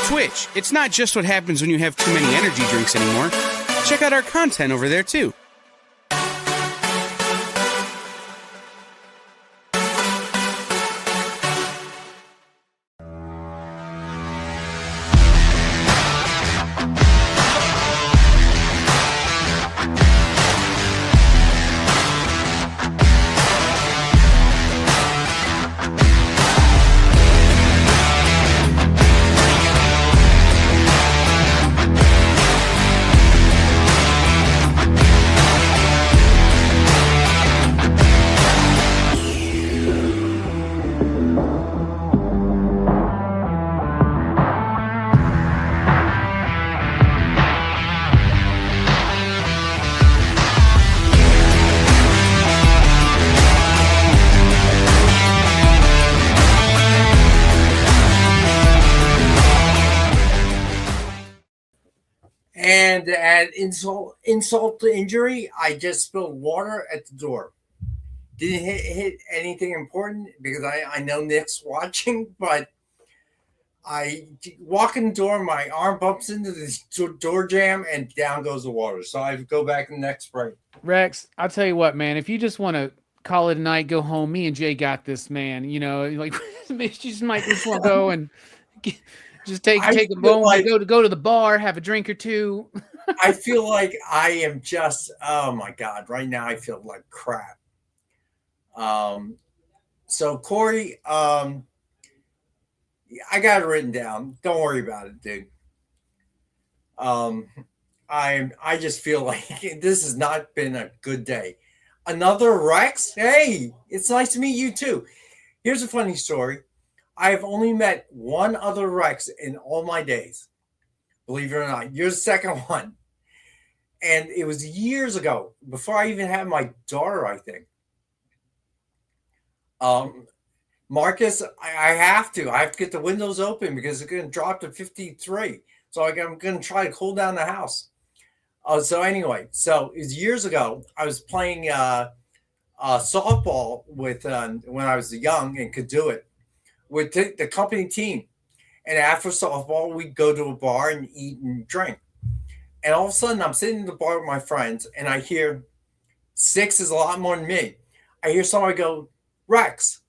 Speaker 6: Twitch. It's not just what happens when you have too many energy drinks anymore. Check out our content over there too.
Speaker 1: And to add insult to injury, I just spilled water at the door. Didn't hit anything important because I know Nick's watching, but I walk in the door, my arm bumps into the door jamb, and down goes the water. So I go back in the next break.
Speaker 2: Rex, I'll tell you what, man. If you just want to call it a night, go home. Me and Jay got this, man. You know, like you just might just want to go and just take a moment, like, go to the bar, have a drink or two.
Speaker 1: I feel like I am just, oh my God, right now I feel like crap. So Corey, I got it written down. Don't worry about it, dude. I just feel like this has not been a good day. Another Rex? Hey, it's nice to meet you too. Here's a funny story. I have only met one other Rex in all my days. Believe it or not, you're the second one. And it was years ago, before I even had my daughter, I think. Marcus, I have to get the windows open because it's going to drop to 53. So I'm going to try to cool down the house. So anyway, so it was years ago. I was playing softball with when I was young and could do it with the company team. And after softball, we'd go to a bar and eat and drink. And all of a sudden, I'm sitting in the bar with my friends, and I hear 6 is a lot more than me. I hear somebody go, Rex,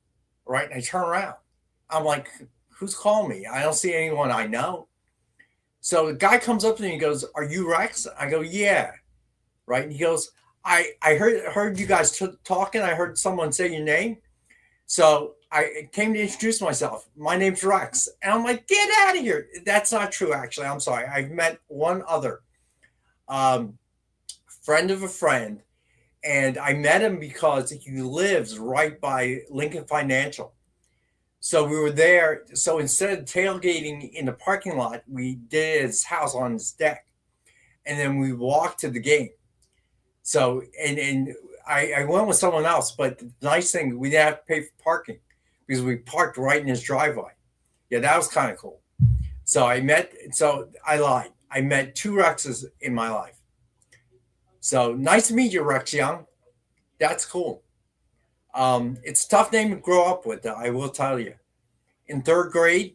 Speaker 1: right? And I turn around. I'm like, who's calling me? I don't see anyone I know. So the guy comes up to me and goes, are you Rex? I go, yeah. Right? And he goes, I heard you guys talking. I heard someone say your name. So I came to introduce myself. My name's Rex. And I'm like, get out of here. That's not true, actually. I'm sorry. I've met one other friend of a friend. And I met him because he lives right by Lincoln Financial. So we were there. So instead of tailgating in the parking lot, we did it at his house on his deck. And then we walked to the game. So, and I went with someone else, but the nice thing, we didn't have to pay for parking because we parked right in his driveway. Yeah, that was kind of cool. So I lied. I met 2 Rexes in my life. So nice to meet you, Rex Young. That's cool. It's a tough name to grow up with, I will tell you. In 3rd grade,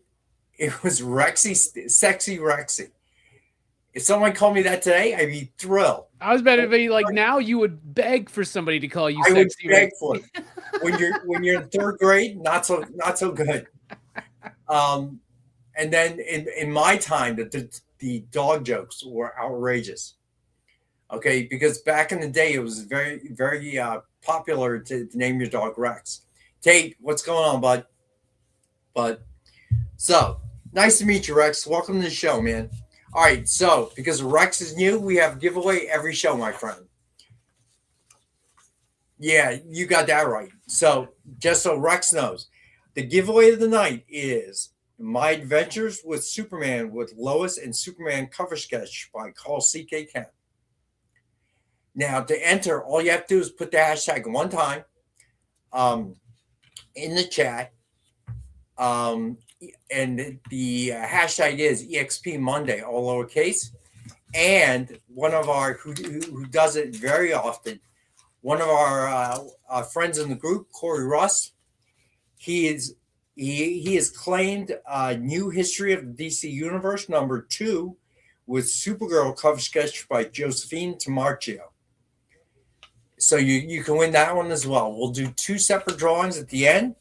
Speaker 1: it was Rexy, Sexy Rexy. If someone called me that today, I'd be thrilled.
Speaker 2: I was about to be like, now you would beg for somebody to call you
Speaker 1: I would
Speaker 2: sexy.
Speaker 1: beg for it. When you're in 3rd grade, not so good. And then in my time, the dog jokes were outrageous. Okay, because back in the day, it was very, very popular to name your dog Rex. Tate, what's going on, bud? So nice to meet you, Rex. Welcome to the show, man. All right, so because Rex is new, we have a giveaway every show, my friend. Yeah, you got that right. So just so Rex knows, the giveaway of the night is My Adventures with Superman with Lois and Superman cover sketch by Carl C.K. Kent. Now, to enter, all you have to do is put the hashtag one time in the chat. And the hashtag is EXP Monday, all lowercase. And one of our, who does it very often, one of our friends in the group, Corey Russ, he has claimed New History of the DC Universe #2 with Supergirl cover sketch by Josephine Tamarchio. So you can win that one as well. We'll do 2 separate drawings at the end.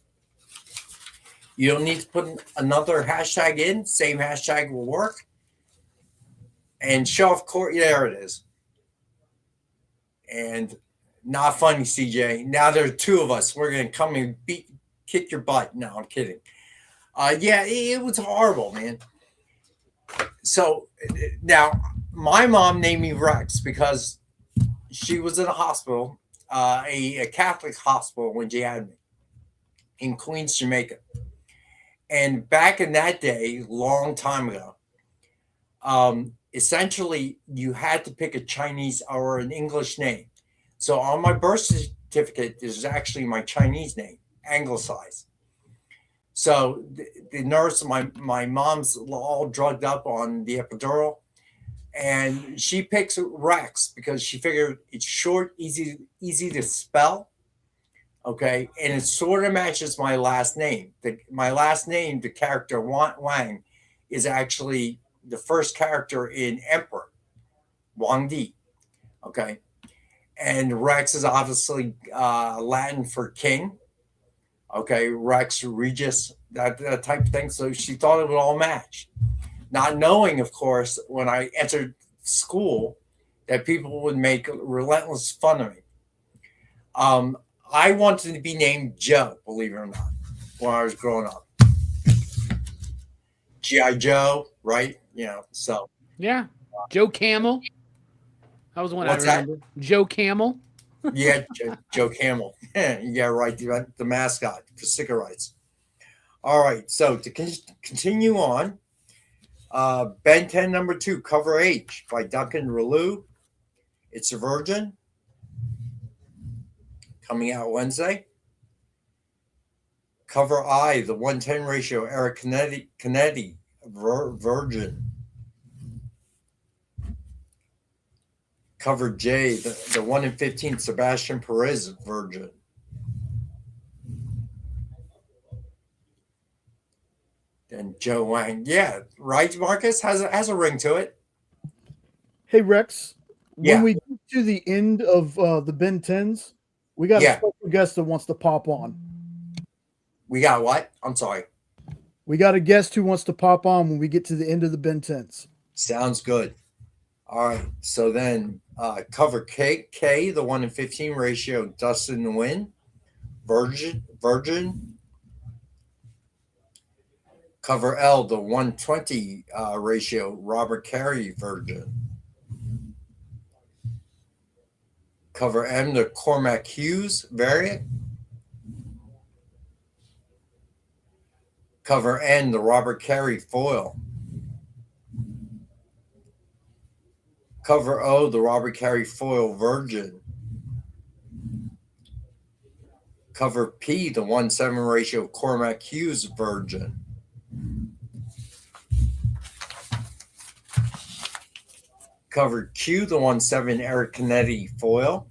Speaker 1: You don't need to put another hashtag in. Same hashtag will work. And show off Corey. There it is. And not funny, CJ. Now there are 2 of us. We're going to come and kick your butt. No, I'm kidding. Yeah, it was horrible, man. So now my mom named me Rex because she was in a hospital, a Catholic hospital when she had me in Queens, Jamaica. And back in that day, long time ago, essentially you had to pick a Chinese or an English name. So on my birth certificate, there's actually my Chinese name, anglicized. So the nurse, my mom's all drugged up on the epidural, and she picks Rex because she figured it's short, easy to spell. Okay, and it sort of matches my last name. My last name, the character Wang, is actually the first character in Emperor, Wang Di. Okay, and Rex is obviously Latin for king. Okay, Rex Regis, that type of thing. So she thought it would all match, not knowing, of course, when I entered school, that people would make relentless fun of me. I wanted to be named Joe, believe it or not, when I was growing up. G.I. Joe, right? You know, so.
Speaker 2: Yeah. Joe Camel. That was one I remember. Joe Camel.
Speaker 1: Yeah, Joe Camel. Yeah, right. The mascot for sticker rights. All right. So to continue on, Ben 10 #2, cover H by Duncan Relu. It's a Virgin. Coming out Wednesday. Cover I, the 1:10 ratio, Eric Canetti, Virgin. Cover J, the 1 in 15, Sebastian Perez, Virgin. And Joe Wang. Yeah, right, Marcus? Has a ring to it.
Speaker 7: Hey, Rex.
Speaker 1: Yeah.
Speaker 7: When we get to the end of the Ben 10s, we got a special guest that wants to pop on.
Speaker 1: We got what? I'm sorry.
Speaker 7: We got a guest who wants to pop on when we get to the end of the Ben 10s. Sounds
Speaker 1: good. All right. So then cover K, the 1 in 15 ratio, Dustin Nguyen, Virgin. Cover L, the 120 ratio, Robert Carey, Virgin. Cover M, the Cormac Hughes variant. Cover N, the Robert Carey foil. Cover O, the Robert Carey foil Virgin. Cover P, the 1:7 ratio Cormac Hughes Virgin. Cover Q, the 1/7 Eric Canetti foil.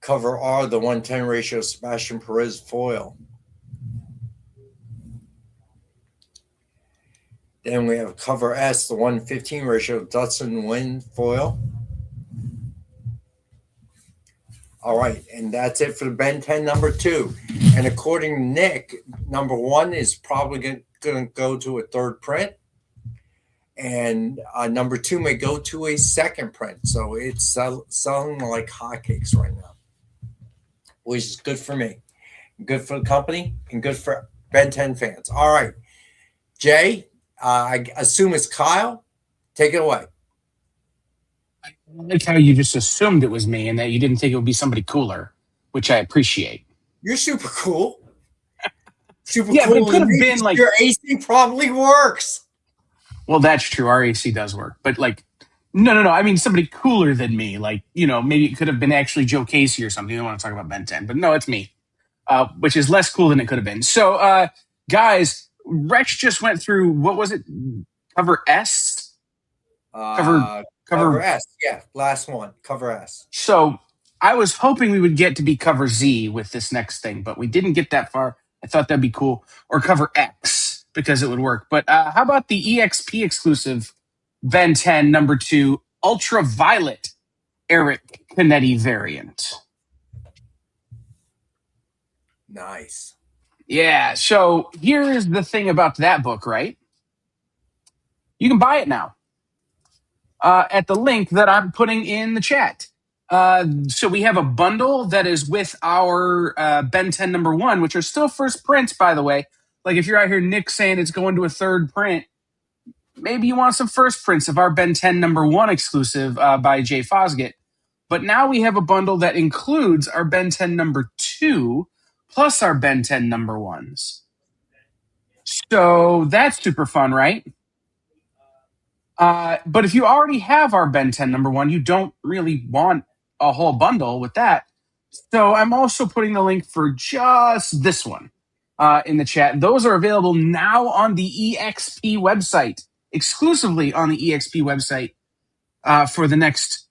Speaker 1: Cover R, the 110 ratio Sebastian Perez foil. Then we have cover S, the 115 ratio Dustin Wynn foil. All right, and that's it for the Ben 10 number 2. And according to Nick, number 1 is probably going to go to a third print. And number 2 may go to a second print. So it's selling like hotcakes right now, which is good for me, good for the company, and good for Ben 10 fans. All right, Jay, I assume it's Kyle. Take it away.
Speaker 6: I like how you just assumed it was me and that you didn't think it would be somebody cooler, which I appreciate.
Speaker 1: You're super cool. Super
Speaker 6: Yeah,
Speaker 1: cool.
Speaker 6: but it could have been like
Speaker 1: your AC probably works.
Speaker 6: Well, that's true. Our AC does work, but like, no. I mean, somebody cooler than me. Like, maybe it could have been actually Joe Casey or something. I don't want to talk about Ben 10, but no, it's me, which is less cool than it could have been. So, guys, Rex just went through, what was it? Cover S?
Speaker 1: Cover S. Yeah, last one. Cover S.
Speaker 6: So I was hoping we would get to be cover Z with this next thing, but we didn't get that far. I thought that'd be cool. Or cover X, because it would work. But how about the EXP exclusive Ben 10 number 2 Ultraviolet Eric Canetti variant?
Speaker 1: Nice.
Speaker 6: Yeah, so here is the thing about that book, right? You can buy it now at the link that I'm putting in the chat. So we have a bundle that is with our Ben 10 number 1, which are still first prints, by the way. Like if you're out here, Nick, saying it's going to a third print, maybe you want some first prints of our Ben 10 number 1 exclusive by Jay Fosgett. But now we have a bundle that includes our Ben 10 number 2 plus our Ben 10 number 1s. So that's super fun, right? But if you already have our Ben 10 number 1, you don't really want a whole bundle with that. So I'm also putting the link for just this one in the chat. Those are available now on the EXP website, exclusively on the EXP website for the next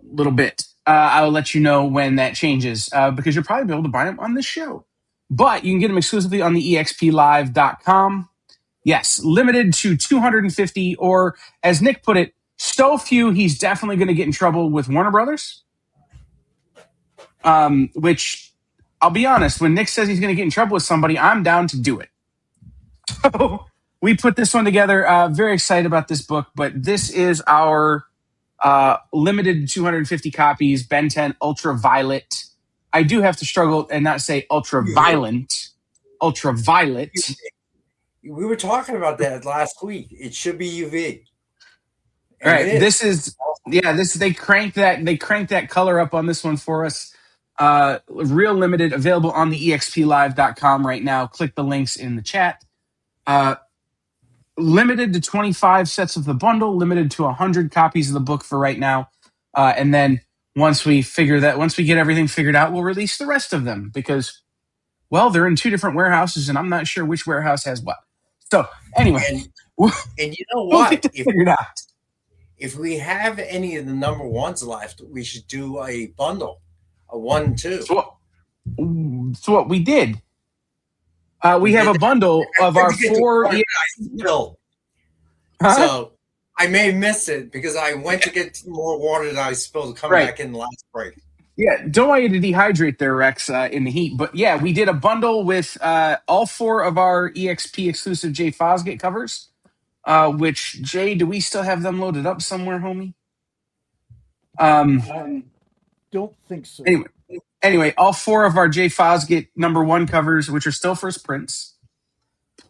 Speaker 6: little bit. I'll let you know when that changes because you'll probably be able to buy them on this show. But you can get them exclusively on the explive.com. Yes, limited to 250, or as Nick put it, so few he's definitely going to get in trouble with Warner Brothers. Which, I'll be honest, when Nick says he's going to get in trouble with somebody, I'm down to do it. So we put this one together. Very excited about this book, but this is our limited 250 copies, Ben 10 Ultraviolet. I do have to struggle and not say ultraviolent. Ultraviolet.
Speaker 1: We were talking about that last week. It should be UV.
Speaker 6: All right, this is they cranked that color up on this one for us. Real limited, available on the explive.com right now. Click the links in the chat. Limited to 25 sets of the bundle, limited to 100 copies of the book for right now. And then once we get everything figured out, we'll release the rest of them because, well, they're in 2 different warehouses and I'm not sure which warehouse has what. So anyway,
Speaker 1: and you know what?
Speaker 6: We'll get it figured out.
Speaker 1: If we have any of the number 1s left, we should do a bundle, a 1 2.
Speaker 6: So what we did. We have a bundle of our 4.
Speaker 1: So I may have missed it because I went to get more water than I spilled to come back in the last break.
Speaker 6: Yeah, don't want you to dehydrate there, Rex, in the heat. But yeah, we did a bundle with all 4 of our EXP exclusive Jay Fosgett covers. Which, Jay, do we still have them loaded up somewhere, homie?
Speaker 7: I don't think so.
Speaker 6: Anyway, all 4 of our Jay Fosgett number 1 covers, which are still first prints,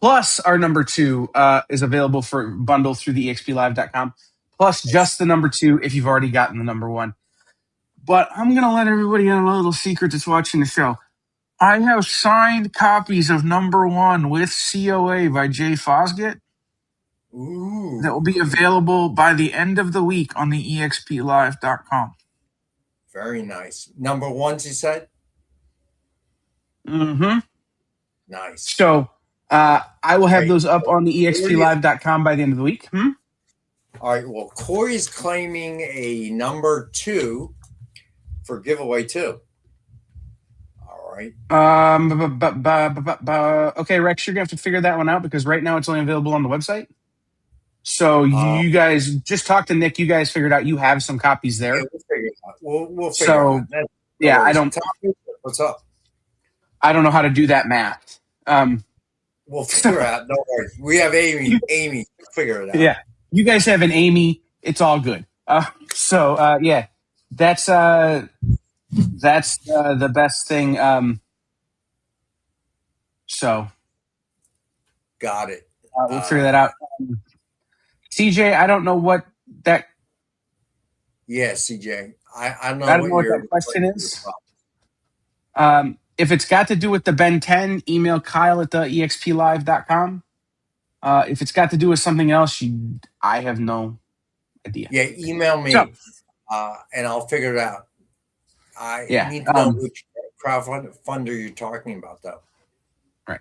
Speaker 6: plus our number 2 is available for bundle through the explive.com, plus just the number 2 if you've already gotten the number 1. But I'm going to let everybody in on a little secret that's watching the show. I have signed copies of number 1 with COA by Jay Fosgett.
Speaker 1: Ooh.
Speaker 6: That will be available by the end of the week on the explive.com.
Speaker 1: Very nice. Number 1s, you said?
Speaker 6: Mm-hmm.
Speaker 1: Nice.
Speaker 6: So I will have
Speaker 1: Right.
Speaker 6: those up on the explive.com by the end of the week.
Speaker 1: All right. Well, Corey's claiming a number 2 for giveaway too. All right.
Speaker 6: Okay, Rex, you're gonna have to figure that one out because right now it's only available on the website. So you guys just talk to Nick. You guys figured out you have some copies there.
Speaker 1: Yeah, we'll figure it out. We'll figure
Speaker 6: So,
Speaker 1: it out.
Speaker 6: yeah,
Speaker 1: worries.
Speaker 6: I don't.
Speaker 1: What's up?
Speaker 6: I don't know how to do that math.
Speaker 1: We'll figure it out. Don't worry. We have Amy. Amy, figure it out.
Speaker 6: Yeah, you guys have an Amy. It's all good. Yeah, that's the best thing. So
Speaker 1: Got it.
Speaker 6: we'll figure that out. CJ, I don't know what that.
Speaker 1: Yeah, CJ. I don't know,
Speaker 6: I don't know what that question is. If it's got to do with the Ben 10, email Kyle at the explive.com. If it's got to do with something else, I have no idea.
Speaker 1: Yeah, email me,
Speaker 6: So,
Speaker 1: and I'll figure it out. I
Speaker 6: Yeah,
Speaker 1: need to know which crowdfunder you're talking about, though.
Speaker 6: Right.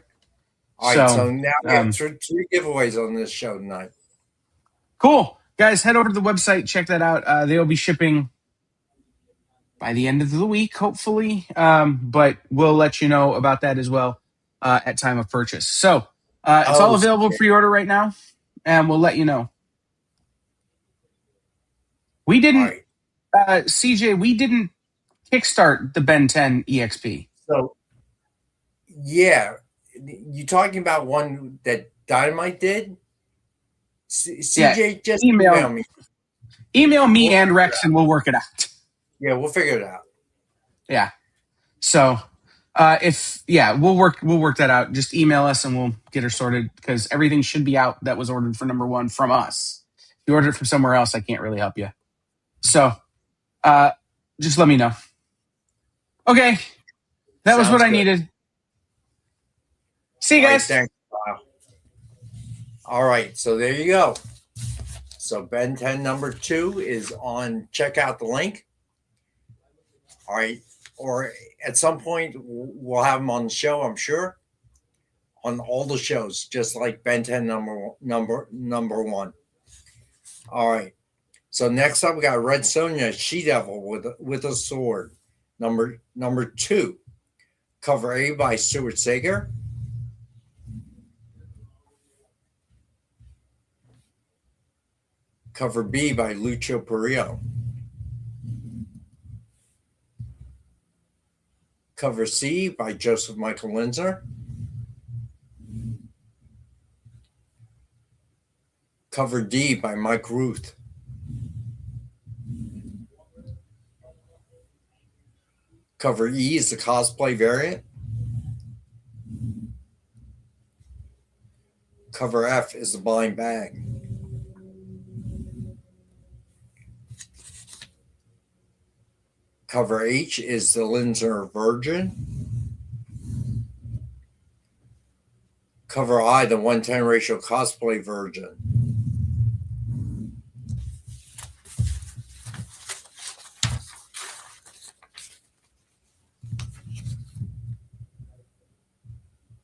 Speaker 1: All right,
Speaker 6: So,
Speaker 1: so now we have three giveaways on this show tonight.
Speaker 6: Cool. Guys, head over to the website. Check that out. They'll be shipping by the end of the week, hopefully. But we'll let you know about that as well at time of purchase. So it's all available pre-order right now, and we'll let you know. We didn't, CJ, we didn't kickstart the Ben 10 EXP.
Speaker 1: So, yeah, you talking about one that Dynamite did? CJ, just email me.
Speaker 6: Email me and Rex, and we'll work it out.
Speaker 1: Yeah, we'll figure it out.
Speaker 6: Yeah. So we'll work that out. Just email us and we'll get her sorted because everything should be out that was ordered for number 1 from us. If you ordered it from somewhere else, I can't really help you. So just let me know. Okay. That was what I needed. See you guys.
Speaker 1: All right, thanks. All right, so there you go. So Ben 10 number 2 is on. Check out the link. All right, or at some point we'll have them on the show. I'm sure on all the shows, just like Ben 10 number 1. All right. So next up we got Red Sonja She Devil with a sword, number 2, cover A by Stuart Sager. Cover B by Lucio Perillo. Cover C by Joseph Michael Linzer. Cover D by Mike Ruth. Cover E is the cosplay variant. Cover F is the blind bag. Cover H is the Linzer Virgin. Cover I, the 110 ratio cosplay Virgin.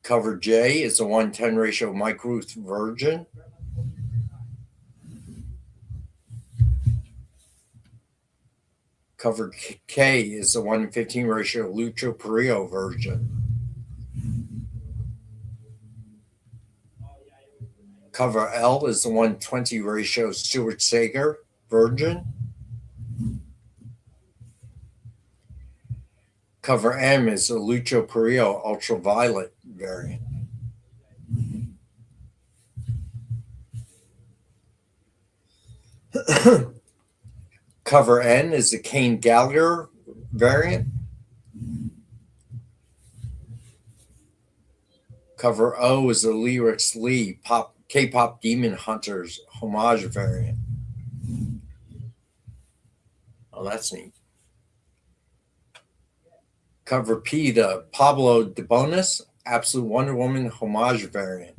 Speaker 1: Cover J is the 110 ratio Mike Ruth Virgin. Cover K is the 1:15 ratio Lucio Perillo Virgin. Cover L is the 1:20 ratio Stuart Sager Virgin. Cover M is the Lucio Perillo Ultraviolet variant. Cover N is the Kane Gallagher variant. Cover O is the Lyrics Lee K-pop Demon Hunters homage variant. Oh, that's neat. Cover P, the Pablo DeBonis Absolute Wonder Woman homage variant.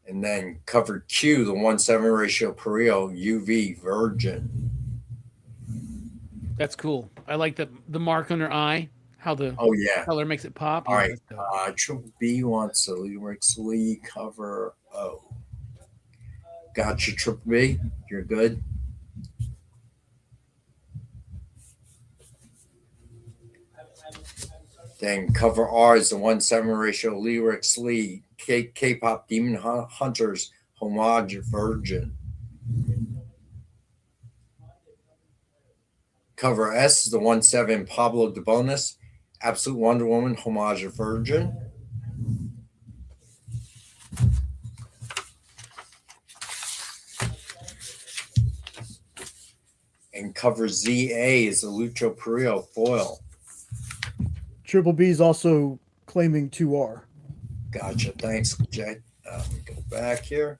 Speaker 1: And then cover Q, the 1:7 ratio Perillo UV Virgin.
Speaker 2: That's cool. I like the mark on her eye. How the
Speaker 1: Oh yeah.
Speaker 2: color makes it pop.
Speaker 1: All
Speaker 2: Yeah,
Speaker 1: right.
Speaker 2: that's dope.
Speaker 1: Triple B wants the Lyrics Lee cover. Oh, gotcha. Triple B, you're good. Then cover R is the 1:7 ratio Lyrics Lee K-pop Demon Hunters homage Virgin. Cover S is the 1:7 Pablo de Bonus Absolute Wonder Woman homage Virgin. And cover ZA is the Lucho Perillo foil.
Speaker 7: Triple B is also claiming 2R.
Speaker 1: Gotcha. Thanks, Jay. Let me go back here.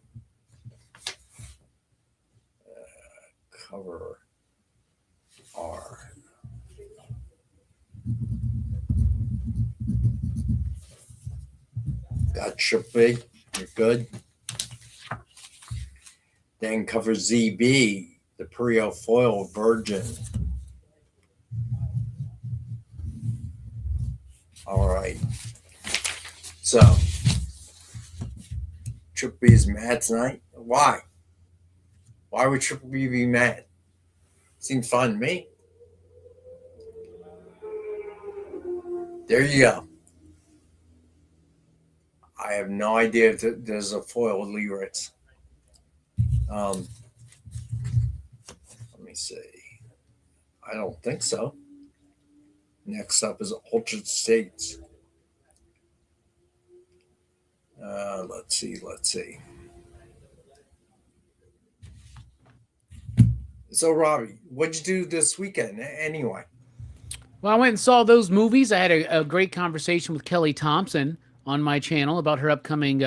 Speaker 1: Cover R. Gotcha, B. You're good. Then cover ZB, the Perillo foil Virgin. All right. So, Triple B is mad tonight. Why? Why would Triple B be mad? Seems fun to me. There you go. I have no idea if there's a foil lyrics. Let me see. I don't think so. Next up is Altered States. Let's see. So, Robbie, what'd you do this weekend anyway?
Speaker 2: Well, I went and saw those movies. I had a great conversation with Kelly Thompson on my channel about her upcoming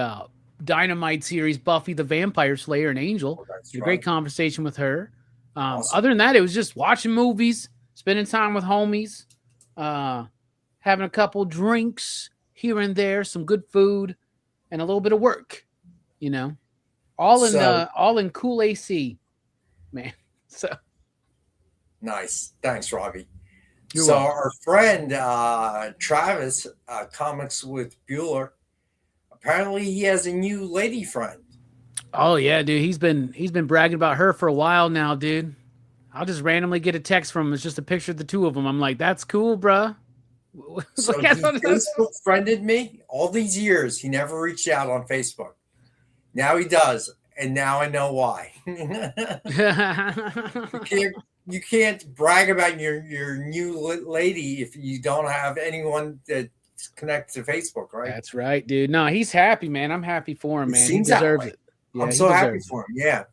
Speaker 2: Dynamite series, Buffy the Vampire Slayer and Angel.
Speaker 1: That's
Speaker 2: A
Speaker 1: right.
Speaker 2: great conversation with her.
Speaker 1: Awesome.
Speaker 2: Other than that, it was just watching movies, spending time with homies, having a couple drinks here and there, some good food, and a little bit of work. You know, all in cool AC, man. So
Speaker 1: Nice. Thanks, Robbie.
Speaker 2: You're
Speaker 1: So
Speaker 2: welcome.
Speaker 1: our friend Travis, Comics with Bueller, apparently he has a new lady friend.
Speaker 2: Oh yeah, dude. He's been bragging about her for a while now, dude. I'll just randomly get a text from him. It's just a picture of the two of them. I'm like, that's cool, bruh.
Speaker 1: So he Facebook friended me all these years. He never reached out on Facebook. Now he does, and now I know why. You can't brag about your new lady if you don't have anyone that's connected to Facebook, right?
Speaker 2: That's right, dude. No, he's happy, man. I'm happy for him,
Speaker 1: It
Speaker 2: man. He
Speaker 1: seems that
Speaker 2: deserves
Speaker 1: way.
Speaker 2: it. Yeah,
Speaker 1: I'm
Speaker 2: he
Speaker 1: so happy
Speaker 2: deserves it.
Speaker 1: for him. Yeah.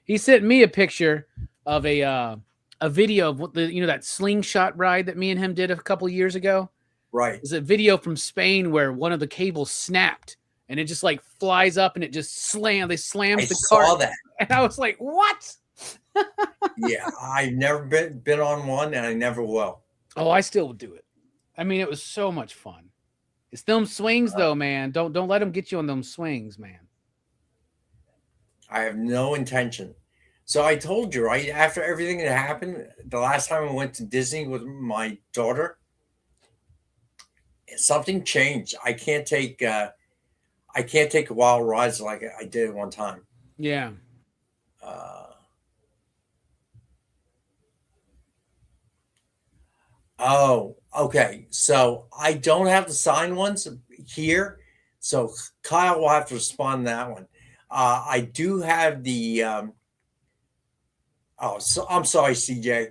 Speaker 2: He sent me a picture of a video of what that slingshot ride that me and him did a couple of years ago.
Speaker 1: Right.
Speaker 2: There's a video from Spain where one of the cables snapped and it just like flies up and it just slams
Speaker 1: I
Speaker 2: the
Speaker 1: saw
Speaker 2: cart.
Speaker 1: that.
Speaker 2: And I was like, what?
Speaker 1: Yeah, I've never been on one, and I never will.
Speaker 2: Oh, I still would do it. I mean, it was so much fun. It's them swings though, man. Don't let them get you on them swings, man.
Speaker 1: I have no intention. So I told you, right? After everything that happened, the last time I went to Disney with my daughter, something changed. I can't take wild rides like I did at one time.
Speaker 2: Yeah.
Speaker 1: Oh, okay. So I don't have the signed ones here. So Kyle will have to respond to that one. I do have the. So I'm sorry, CJ.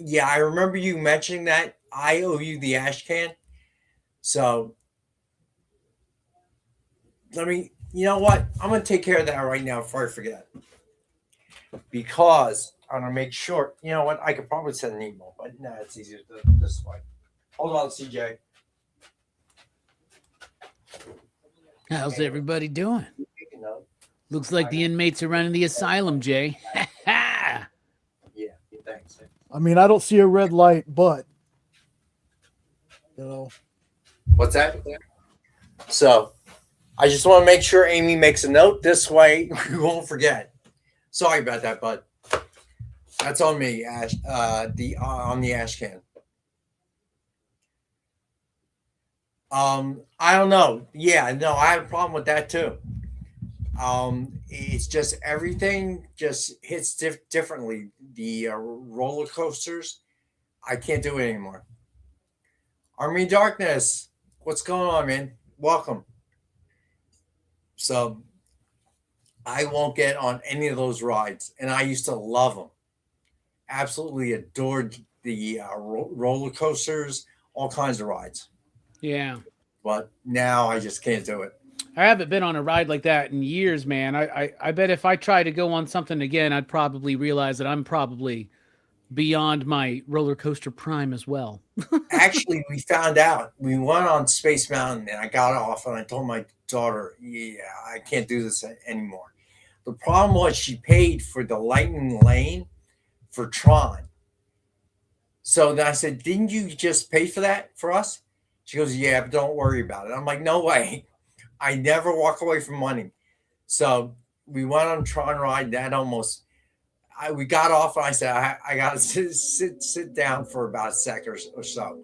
Speaker 1: Yeah, I remember you mentioning that. I owe you the ash can. So you know what? I'm going to take care of that right now before I forget. Because I'm going to make sure, you know what? I could probably send an email, but no, it's easier this way. Hold on, CJ.
Speaker 2: How's everybody doing?
Speaker 1: Take a note.
Speaker 2: Looks like the inmates are running the asylum, Jay.
Speaker 1: Yeah, thanks.
Speaker 7: I mean, I don't see a red light, but
Speaker 1: What's that? So I just want to make sure Amy makes a note. This way we won't forget. Sorry about that, bud. That's on me, Ash. On the ash can. I don't know. Yeah, no, I have a problem with that too. It's just everything just hits differently. The roller coasters, I can't do it anymore. Army of Darkness, what's going on, man? Welcome. So I won't get on any of those rides, and I used to love them. Absolutely adored the roller coasters, all kinds of rides.
Speaker 2: Yeah.
Speaker 1: But now I just can't do it.
Speaker 2: I haven't been on a ride like that in years, man. I bet if I try to go on something again, I'd probably realize that I'm probably beyond my roller coaster prime as well.
Speaker 1: Actually, we found out. We went on Space Mountain, and I got off, and I told my daughter, "Yeah, I can't do this anymore." The problem was she paid for the Lightning Lane for Tron. So then I said, "Didn't you just pay for that for us?" She goes, "Yeah, but don't worry about it." I'm like, "No way. I never walk away from money." So we went on Tron ride. That almost, we got off, and I said, I got to sit down for about a second or so.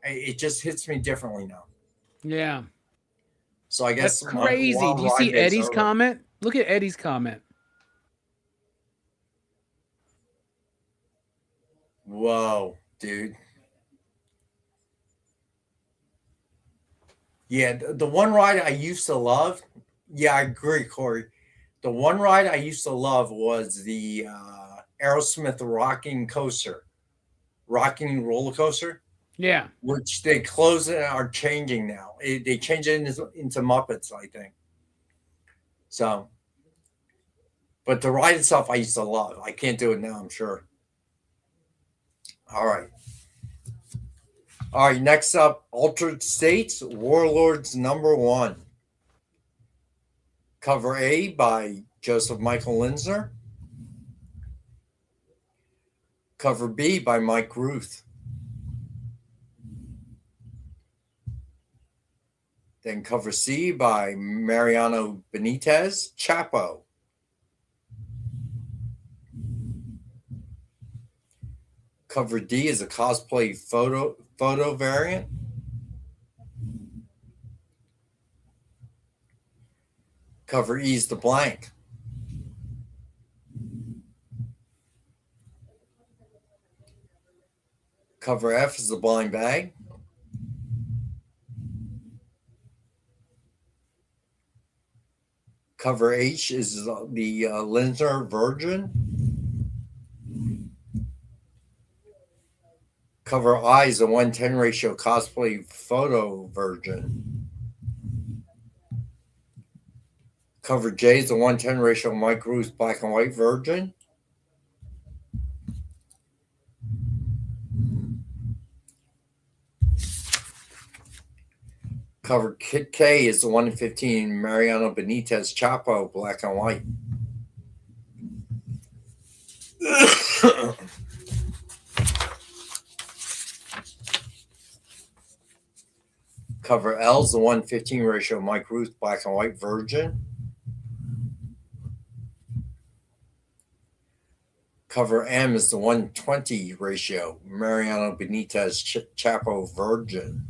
Speaker 1: It just hits me differently now.
Speaker 2: Yeah.
Speaker 1: So I guess
Speaker 2: that's crazy. Do you see Eddie's comment? Look at Eddie's comment.
Speaker 1: Whoa, dude. Yeah, the one ride I used to love. Yeah, I agree, Corey. The one ride I used to love was the Aerosmith rocking roller coaster.
Speaker 2: Yeah,
Speaker 1: which they close it are changing now. They change it into Muppets, I think. So, but the ride itself, I used to love. I can't do it now, I'm sure. All right. All right, next up, Altered States, Warlords #1. Cover A by Joseph Michael Linsner. Cover B by Mike Ruth. Then cover C by Mariano Benitez, Chapo. Cover D is a cosplay photo variant. Cover E is the blank. Cover F is the blind bag. Cover H is the Linsner Virgin. Cover I is a 1:10 ratio cosplay photo version. Cover J is a 1:10 ratio Mike Ruth black and white virgin. Cover K is the 1:15 Mariano Benitez Chapo black and white. Cover L is the 1:15 ratio Mike Ruth black and white virgin. Cover M is the 1:20 ratio Mariano Benitez Chapo virgin.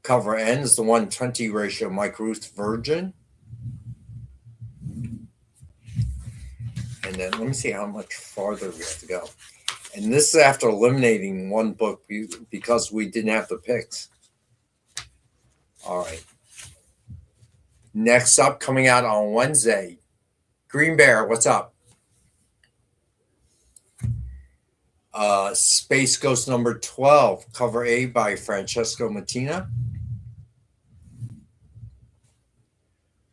Speaker 1: Cover N is the 1:20 ratio Mike Ruth virgin. And then let me see how much farther we have to go. And this is after eliminating one book because we didn't have the picks. All right. Next up, coming out on Wednesday, Green Bear, what's up? Space Ghost #12, cover A by Francesco Mattina.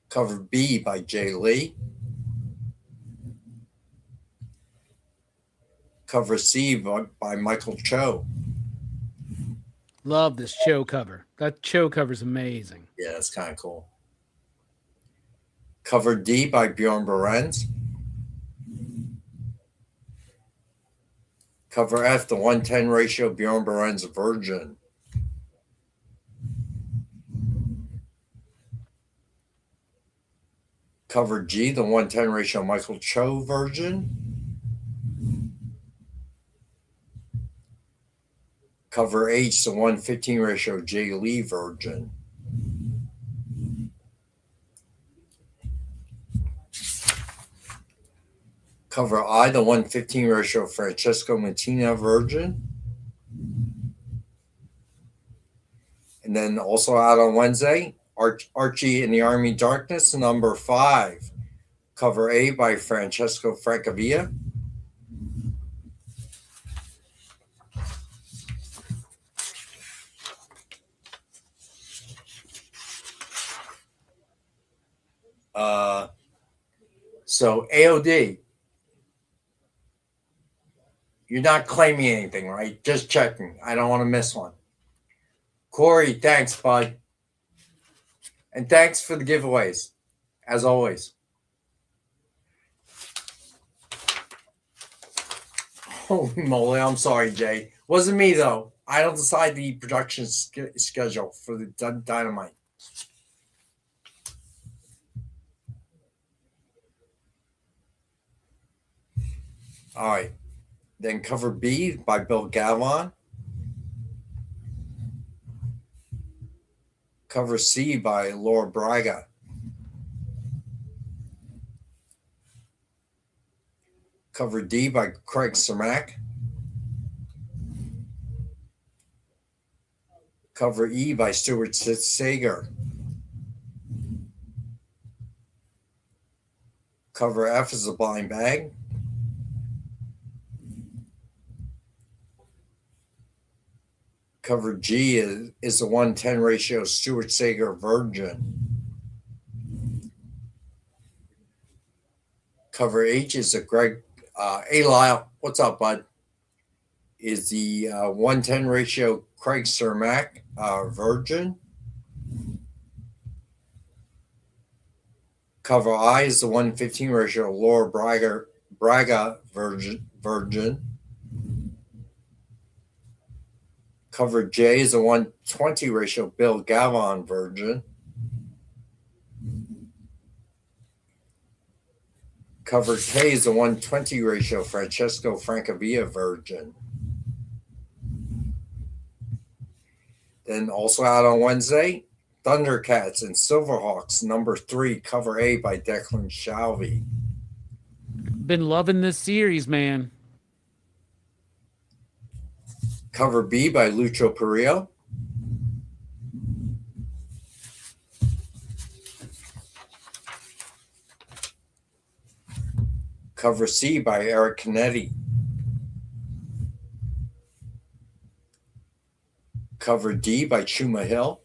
Speaker 1: Cover B by Jay Lee. Cover C by Michael Cho.
Speaker 2: Love this Cho cover. That Cho cover's amazing.
Speaker 1: Yeah, that's kind of cool. Cover D by Bjorn Berens. Cover F, the 1:10 ratio Bjorn Berens virgin. Cover G, the 110 ratio Michael Cho version. Cover H, the 115 ratio Jay Lee version. Cover I, the 115 ratio Francesco Mattina version. And then also out on Wednesday, Archie in the Army Darkness, number 5. Cover A by Francesco Francavilla. So AOD, you're not claiming anything, right? Just checking. I don't want to miss one. Corey, thanks, bud. And thanks for the giveaways, as always. Holy moly, I'm sorry, Jay. Wasn't me, though. I don't decide the production schedule for the Dynamite. All right. Then cover B by Bill Gavon. Cover C by Laura Braga. Cover D by Craig Cermak. Cover E by Stuart Sager. Cover F is a blind bag. Cover G is a 110 ratio Stuart Sager Virgin. Cover H is a Greg A. Lyle. What's up, bud? Is the 110 ratio Craig Cermak Virgin. Cover I is the 115 ratio Laura Braga Virgin. Cover J is a 120 ratio Bill Gavon Virgin. Cover K is a 120 ratio Francesco Francavilla Virgin. Then also out on Wednesday, Thundercats and Silverhawks, number 3, cover A by Declan Shalvey.
Speaker 2: Been loving this series, man.
Speaker 1: Cover B by Lucho Perillo. Cover C by Eric Canetti. Cover D by Chuma Hill.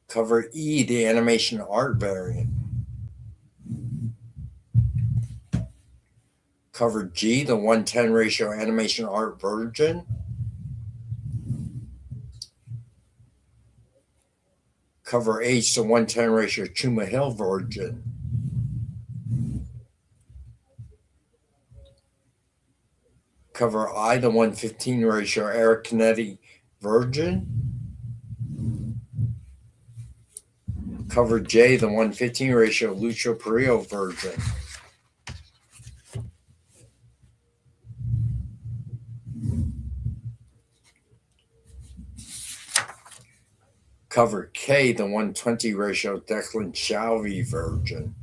Speaker 1: Cover E, the animation art variant. Cover G, the 110 ratio animation art version. Cover H, the 110 ratio Chuma Hill version. Cover I, the 115 ratio Eric Canetti version. Cover J, the 115 ratio Lucio Perillo version. Cover K, the 120 ratio Declan Shalvey version.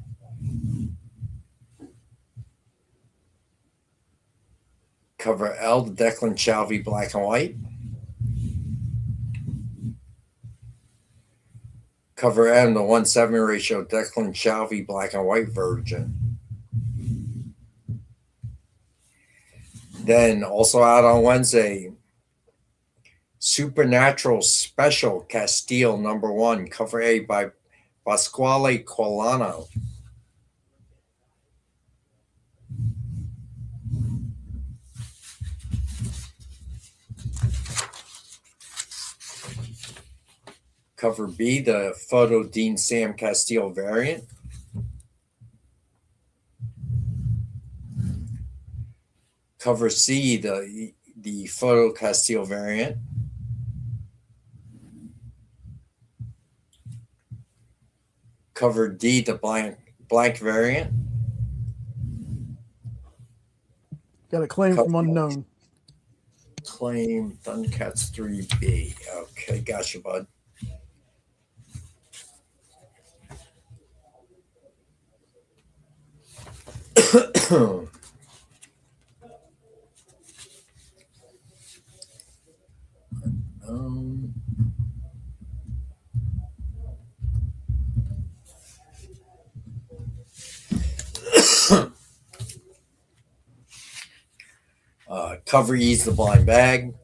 Speaker 1: Cover L, the Declan Shalvey black and white. Cover M, the 170 ratio Declan Shalvey black and white version. Then also out on Wednesday, Supernatural Special Castile number 1, cover A by Pasquale Colano. Cover B, the photo Dean Sam Castile variant. Cover C, the photo Castile variant. Cover D, the blank variant.
Speaker 7: Got a claim from unknown.
Speaker 1: Claim Thundercats 3B. Okay, gotcha, bud. um, Cover E's the blind bag.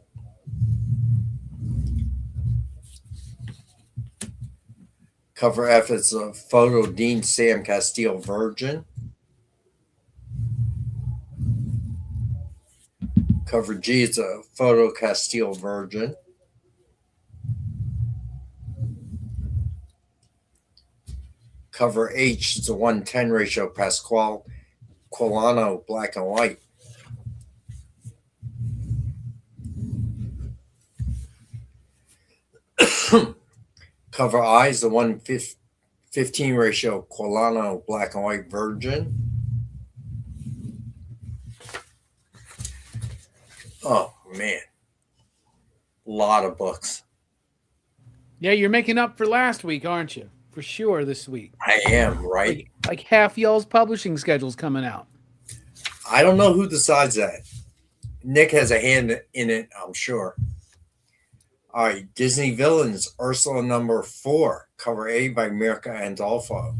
Speaker 1: Cover F is a photo Dean Sam Castile Virgin. Cover G is a photo Castile Virgin. Cover H is a 1:10 ratio Pasqualano black and white. Cover I is the 1:15 ratio Quilano black and white Virgin. Oh man, a lot of books.
Speaker 2: Yeah, you're making up for last week, aren't you? For sure this week.
Speaker 1: I am, right?
Speaker 2: Like half y'all's publishing schedule's coming out.
Speaker 1: I don't know who decides that. Nick has a hand in it, I'm sure. All right, Disney Villains, Ursula number 4, cover A by Mirka Andolfo.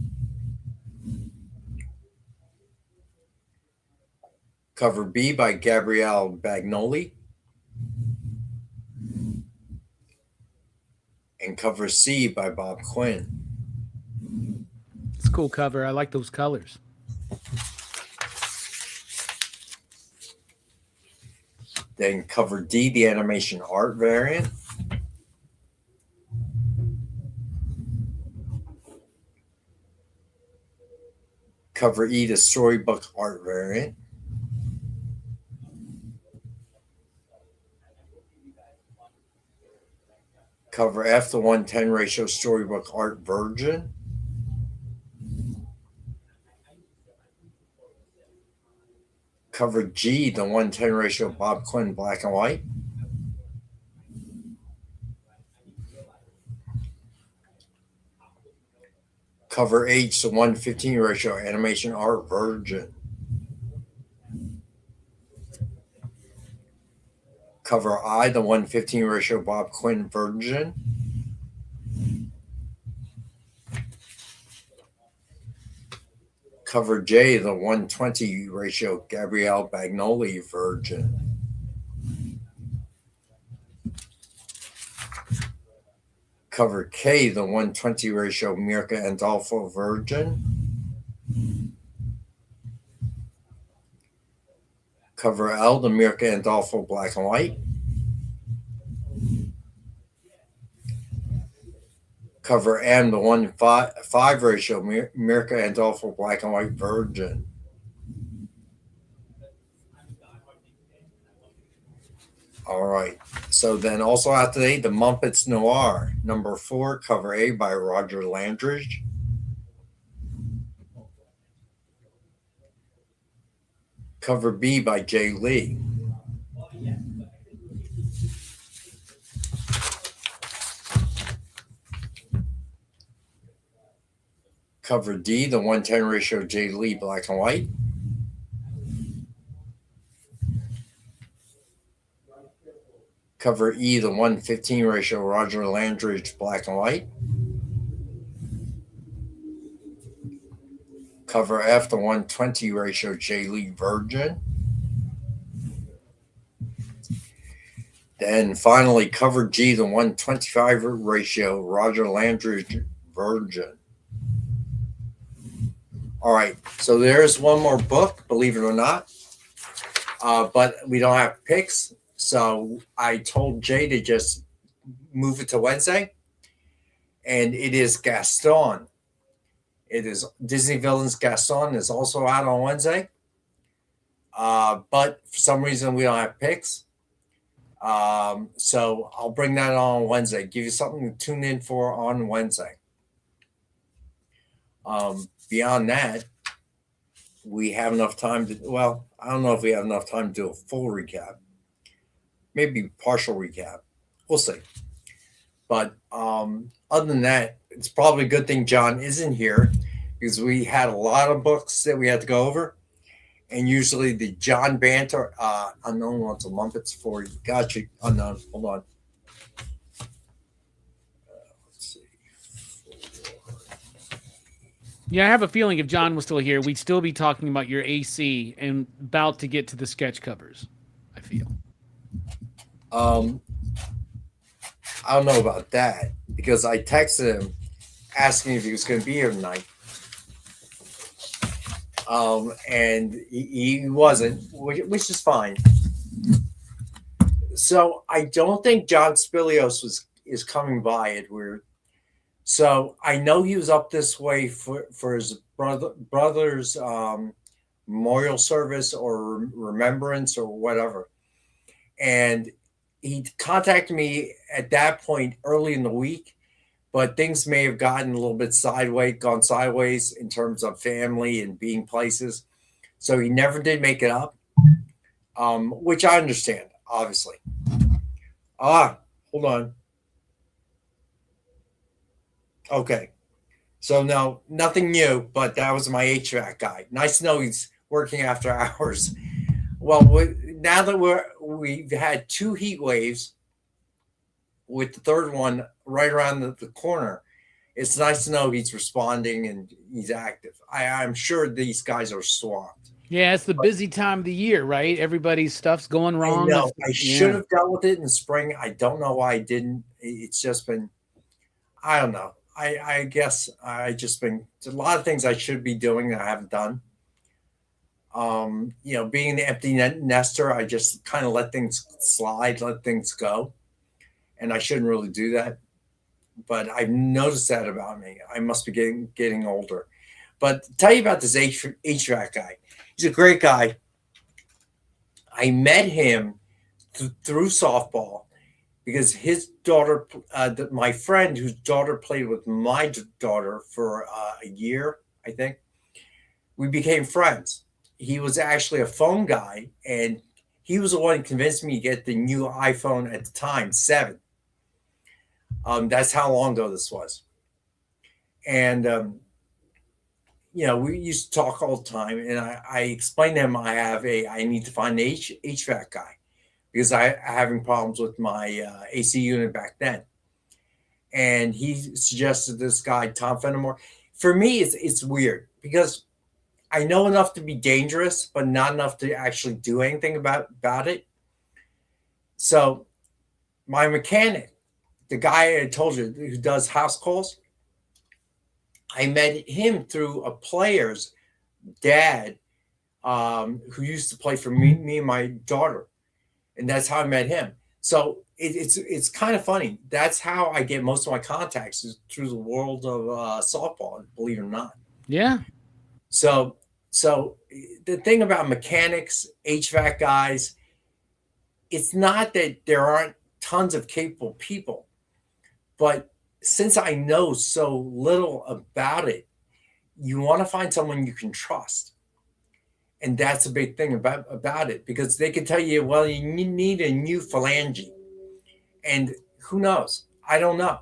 Speaker 1: Cover B by Gabrielle Bagnoli. And cover C by Bob Quinn.
Speaker 2: It's a cool cover. I like those colors.
Speaker 1: Then cover D, the animation art variant. Cover E, the storybook art variant. Cover F, the 1:10 ratio storybook art Virgin. Cover G, the 1:10 ratio Bob Quinn black and white. Cover H, the 1:15 ratio animation art Virgin. Cover I, the 1:15 ratio Bob Quinn Virgin. Cover J, the 1:20 ratio Gabrielle Bagnoli Virgin. Cover K, the 1:20 ratio Mirka Andolfo Virgin. Cover L, the Mirka Andolfo black and white. Cover M, the 1:5 ratio Mirka Andolfo black and white Virgin. All right. So then also out today, The Muppets Noir, number 4, cover A by Roger Landridge. Cover B by Jay Lee. Cover D, the 1:10 ratio Jay Lee black and white. Cover E, the 1:15 ratio Roger Landridge black and white. Cover F, the 1:20 ratio Jay Lee Virgin. Then finally, cover G, the 1:25 ratio Roger Landridge Virgin. All right, so there's one more book, believe it or not, but we don't have picks. So I told Jay to just move it to Wednesday, and it is Gaston. It is Disney Villains Gaston is also out on Wednesday, but for some reason we don't have picks. So I'll bring that on Wednesday. Give you something to tune in for on Wednesday. Beyond that, we have enough time to. Well, I don't know if we have enough time to do a full recap. Maybe partial recap. We'll see. But other than that, it's probably a good thing John isn't here because we had a lot of books that we had to go over. And usually the John banter, unknown wants a Muppets for you. Got you. Unknown. Hold on. Let's see.
Speaker 2: Yeah, I have a feeling if John was still here, we'd still be talking about your AC and about to get to the sketch covers, I feel.
Speaker 1: I don't know about that because I texted him asking if he was going to be here tonight. And he wasn't, which is fine. So I don't think John Spilios is coming by it. So I know he was up this way for his brother's memorial service or remembrance or whatever. And he contacted me at that point early in the week, but things may have gone sideways in terms of family and being places. So he never did make it up, which I understand, obviously. Hold on. Okay. So no, nothing new, but that was my HVAC guy. Nice to know he's working after hours. Well, now that we've had 2 heat waves with the third one right around the corner, it's nice to know he's responding and he's active. I'm sure these guys are swamped.
Speaker 2: Yeah, it's the busy time of the year, right? Everybody's stuff's going wrong.
Speaker 1: I should have dealt with it in the spring. I don't know why I didn't. It's just been, I don't know. I guess there's a lot of things I should be doing that I haven't done. Being an empty nester, I just kind of let things slide, let things go. And I shouldn't really do that. But I've noticed that about me. I must be getting older. But to tell you about this HVAC guy. He's a great guy. I met him through softball because his daughter, my friend whose daughter played with my daughter for a year, I think, we became friends. He was actually a phone guy, and he was the one who convinced me to get the new iPhone at the time, 7. That's how long ago this was. And, we used to talk all the time, and I explained to him I need to find an HVAC guy because I'm having problems with my AC unit back then. And he suggested this guy, Tom Fenimore. For me, it's weird because I know enough to be dangerous, but not enough to actually do anything about it. So my mechanic, the guy I told you who does house calls, I met him through a player's dad who used to play for me and my daughter. And that's how I met him. So it's kind of funny. That's how I get most of my contacts is through the world of softball, believe it or not.
Speaker 2: Yeah.
Speaker 1: So the thing about mechanics, HVAC guys, it's not that there aren't tons of capable people, but since I know so little about it, you want to find someone you can trust. And that's a big thing about it because they can tell you, well, you need a new phalange. And who knows? I don't know.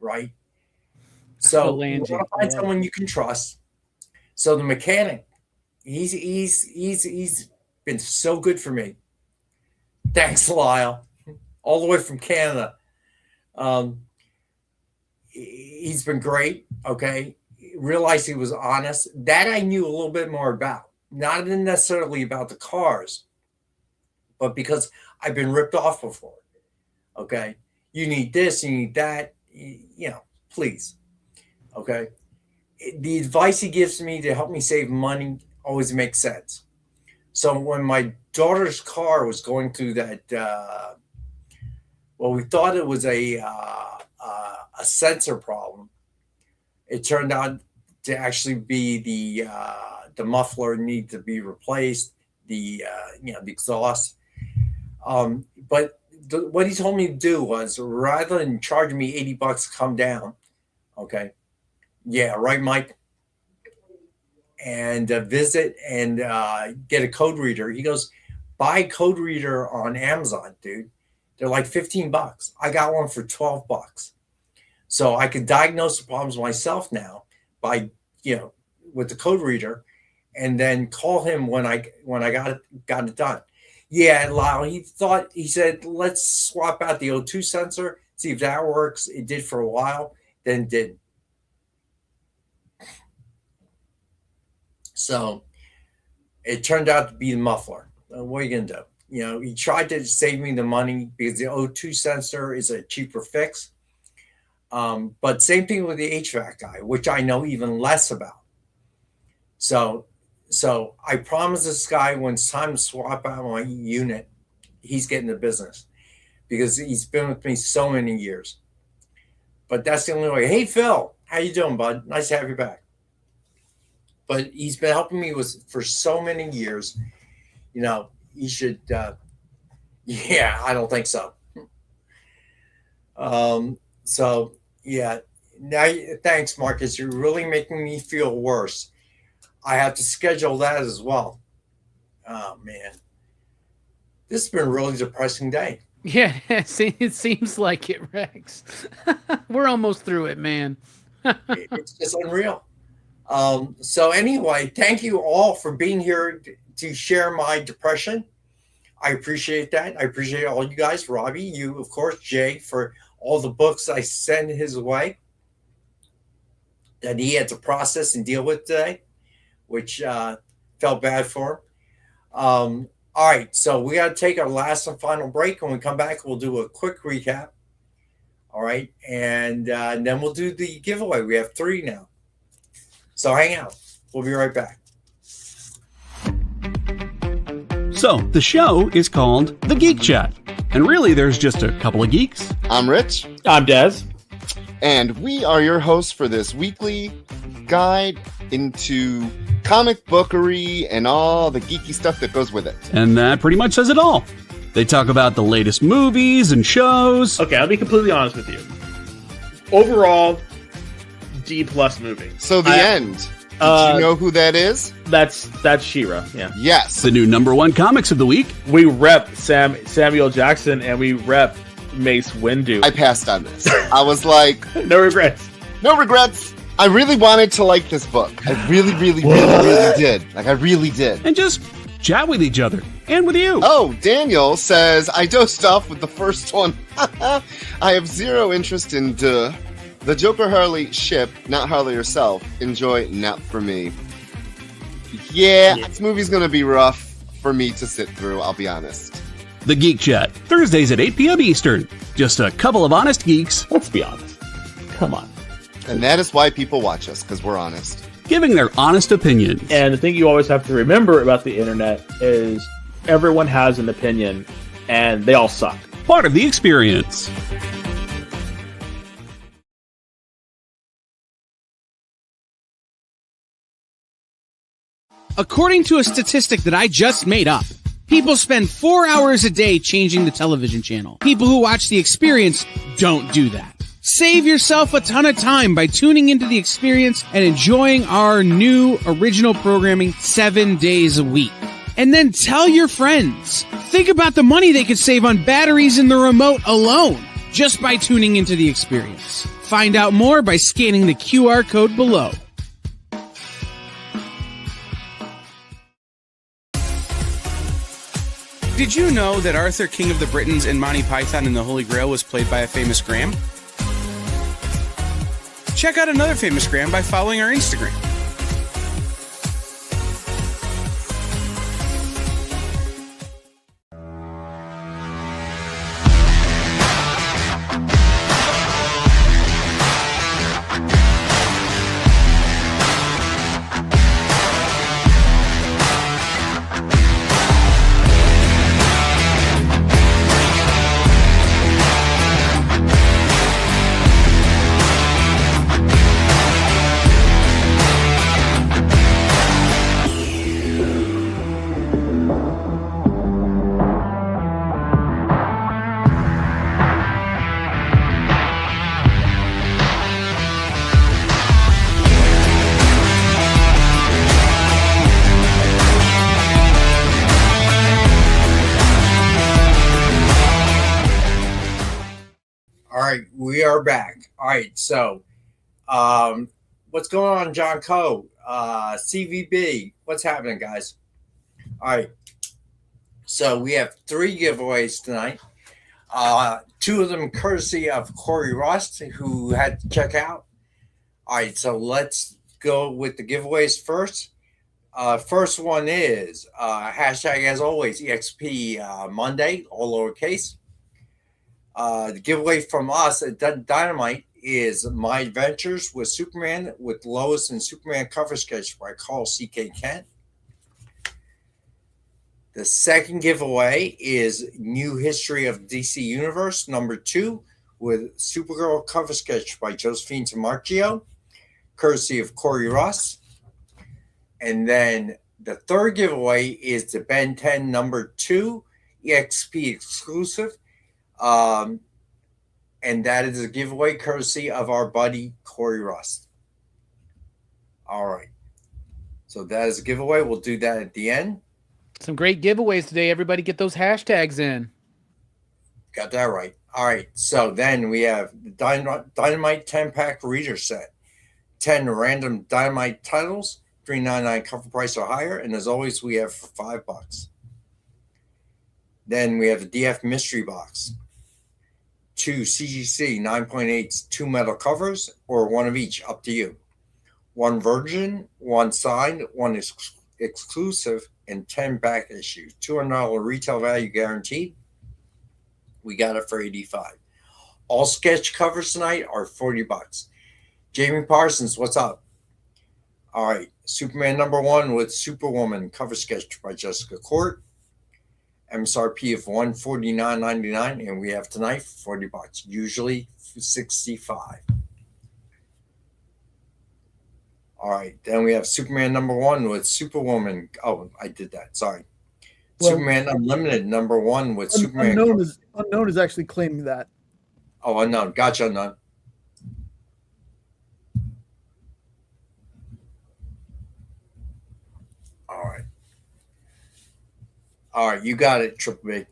Speaker 1: Right. So you want to find someone you can trust. So the mechanic, he's been so good for me. Thanks, Lyle. All the way from Canada. He's been great. Okay. Realized he was honest. That I knew a little bit more about. Not necessarily about the cars, but because I've been ripped off before. Okay. You need this, you need that, please. Okay. The advice he gives me to help me save money always makes sense. So when my daughter's car was going through that, we thought it was a sensor problem. It turned out to actually be the muffler need to be replaced, the exhaust. But what he told me to do was rather than charging me $80 to come down, okay, yeah, right, Mike. and visit and get a code reader. He goes, buy a code reader on Amazon, dude. They're like $15. I got one for $12. So I could diagnose the problems myself now by, with the code reader, and then call him when I got it done. Yeah, Lyle, he said, let's swap out the O2 sensor, see if that works. It did for a while, then didn't. So it turned out to be the muffler. What are you going to do? He tried to save me the money because the O2 sensor is a cheaper fix. But same thing with the HVAC guy, which I know even less about. So I promised this guy when it's time to swap out my unit, he's getting the business because he's been with me so many years. But that's the only way. Hey, Phil, how you doing, bud? Nice to have you back. But he's been helping me for so many years. He should. I don't think so. So yeah. Now, thanks, Marcus. You're really making me feel worse. I have to schedule that as well. Oh man, this has been a really depressing day.
Speaker 2: Yeah, it seems like it, Rex. We're almost through it, man.
Speaker 1: It's just unreal. So anyway, thank you all for being here to share my depression. I appreciate that. I appreciate all you guys, Robbie, you, of course, Jay, for all the books I send his way that he had to process and deal with today, which felt bad for him. All right, so we got to take our last and final break. When we come back, we'll do a quick recap. All right, and then we'll do the giveaway. We have 3 now. So hang out. We'll be right back.
Speaker 4: So, the show is called The Geek Chat. And really, there's just a couple of geeks.
Speaker 9: I'm Rich.
Speaker 10: I'm Dez.
Speaker 9: And we are your hosts for this weekly guide into comic bookery and all the geeky stuff that goes with it.
Speaker 4: And that pretty much says it all. They talk about the latest movies and shows.
Speaker 10: Okay, I'll be completely honest with you. Overall, D+ movie.
Speaker 9: So the end. Did you know who that is?
Speaker 10: That's She-Ra, yeah.
Speaker 9: Yes.
Speaker 4: The new #1 comics of the week.
Speaker 10: We rep Samuel Jackson and we rep Mace Windu.
Speaker 9: I passed on this. I was like...
Speaker 10: No regrets.
Speaker 9: No regrets. I really wanted to like this book. I really, really did. Like, I really did.
Speaker 4: And just chat with each other. And with you.
Speaker 9: Oh, Daniel says, I dosed off with the first one. I have zero interest in the Joker Harley ship, not Harley herself. Enjoy, not for me. Yeah, this movie's going to be rough for me to sit through, I'll be honest.
Speaker 4: The Geek Chat, Thursdays at 8 p.m. Eastern. Just a couple of honest geeks.
Speaker 10: Let's be honest. Come on.
Speaker 9: And that is why people watch us, because we're honest.
Speaker 4: Giving their honest opinions.
Speaker 10: And the thing you always have to remember about the internet is everyone has an opinion, and they all suck.
Speaker 4: Part of the experience.
Speaker 6: According to a statistic that I just made up, people spend 4 hours a day changing the television channel. People who watch The Experience don't do that. Save yourself a ton of time by tuning into The Experience and enjoying our new original programming 7 days a week. And then tell your friends. Think about the money they could save on batteries in the remote alone just by tuning into The Experience. Find out more by scanning the QR code below. Did you know that Arthur, King of the Britons, in Monty Python and the Holy Grail was played by a famous Graham? Check out another famous Graham by following our Instagram.
Speaker 1: we are back. All right, so what's going on, John Coe? CVB, what's happening, guys? All right, so we have 3 giveaways tonight. 2 of them courtesy of Corey Ross, who had to check out. All right, so let's go with the giveaways first. First one is hashtag, as always, EXP Monday, all lowercase. The giveaway from us at Dynamite is My Adventures with Superman with Lois and Superman cover sketch by Carl C.K. Kent. The second giveaway is New History of DC Universe number 2 with Supergirl cover sketch by Josephine Tamarchio, courtesy of Corey Ross. And then the third giveaway is the Ben 10 number 2 EXP exclusive. And that is a giveaway courtesy of our buddy Corey Ross. All right. So that is a giveaway. We'll do that at the end.
Speaker 2: Some great giveaways today. Everybody get those hashtags in.
Speaker 1: Got that right. All right. So then we have the Dynamite 10-pack reader set. 10 random Dynamite titles, $3.99 cover price or higher. And as always, we have for $5. Then we have the DF mystery box. 2 CGC 9.8s, 2 metal covers, or 1 of each, up to you. 1 virgin, 1 signed, 1 exclusive, and 10 back issues. $200 retail value guaranteed. We got it for $85. All sketch covers tonight are $40. Jamie Parsons, what's up? All right, Superman number 1 with Superwoman cover sketch by Jessica Court. MSRP of $149.99, and we have tonight for $40. Usually $65. All right, then we have Superman number 1 with Superwoman. Oh, I did that. Sorry. Well, Superman Unlimited number 1 with Superman.
Speaker 7: Unknown is actually claiming that.
Speaker 1: Oh, Unknown. Gotcha, Unknown. All right, you got it, Triple B.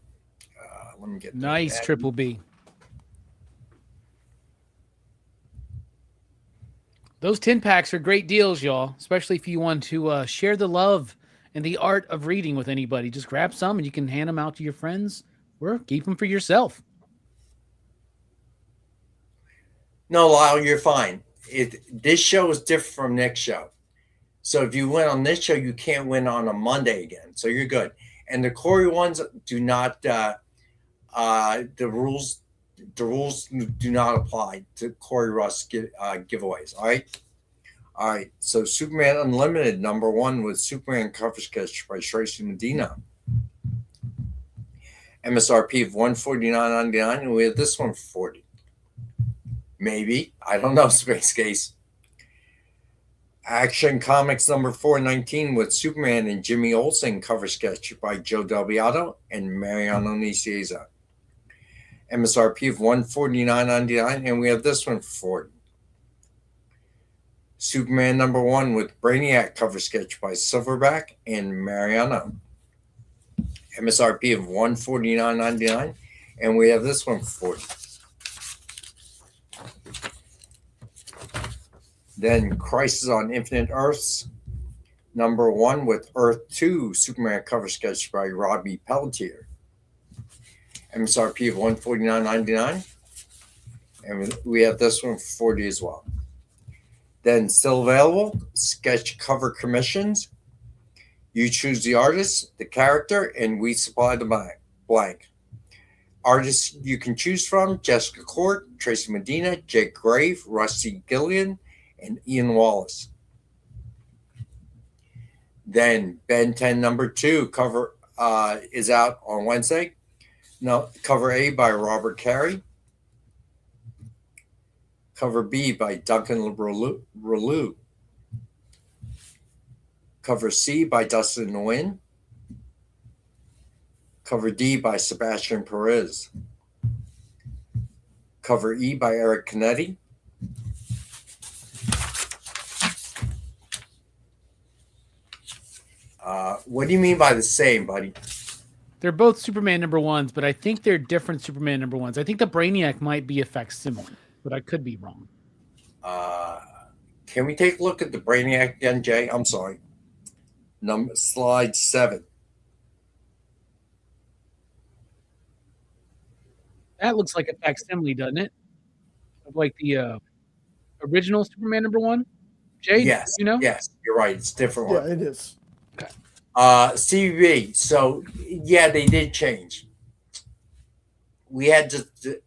Speaker 1: Let me get
Speaker 2: nice, Triple B. Those 10 packs are great deals, y'all, especially if you want to share the love and the art of reading with anybody. Just grab some and you can hand them out to your friends or keep them for yourself.
Speaker 1: No, Lyle, you're fine. This show is different from next show. So if you win on this show, you can't win on a Monday again. So you're good. And the Corey ones do not. The rules do not apply to Corey Ross giveaways. All right. So Superman Unlimited number 1 with Superman cover sketch by Tracy Medina. MSRP of $149.99, and we have this one for $40. Maybe, I don't know. Space Case. Action Comics number 419 with Superman and Jimmy Olsen cover sketch by Joe Delbiato and Mariano Nicieza. MSRP of $149.99, and we have this one for $40. Superman number 1 with Brainiac cover sketch by Silverback and Mariano. MSRP of $149.99, and we have this one for $40. Then Crisis on Infinite Earths, number 1 with Earth 2 Superman cover sketch by Robbie Pelletier. MSRP of $149.99, and we have this one for $40 as well. Then still available, sketch cover commissions. You choose the artist, the character, and we supply the blank. Artists you can choose from: Jessica Court, Tracy Medina, Jake Grave, Rusty Gillian, and Ian Wallace. Then Ben 10 number 2 cover is out on Wednesday. No, cover A by Robert Carey. Cover B by Duncan Relu. Cover C by Dustin Nguyen. Cover D by Sebastian Perez. Cover E by Eric Canetti. What do you mean by the same, buddy?
Speaker 2: They're both Superman #1s, but I think they're different Superman #1s. I think the Brainiac might be a facsimile, but I could be wrong.
Speaker 1: Can we take a look at the Brainiac again, Jay? I'm sorry. Slide 7.
Speaker 2: That looks like a facsimile, doesn't it? Of like the original Superman #1. Jay,
Speaker 1: Yes.
Speaker 2: you know?
Speaker 1: Yes, you're right. It's a different one.
Speaker 7: Yeah, it is.
Speaker 1: CB. So yeah, they did change. We had to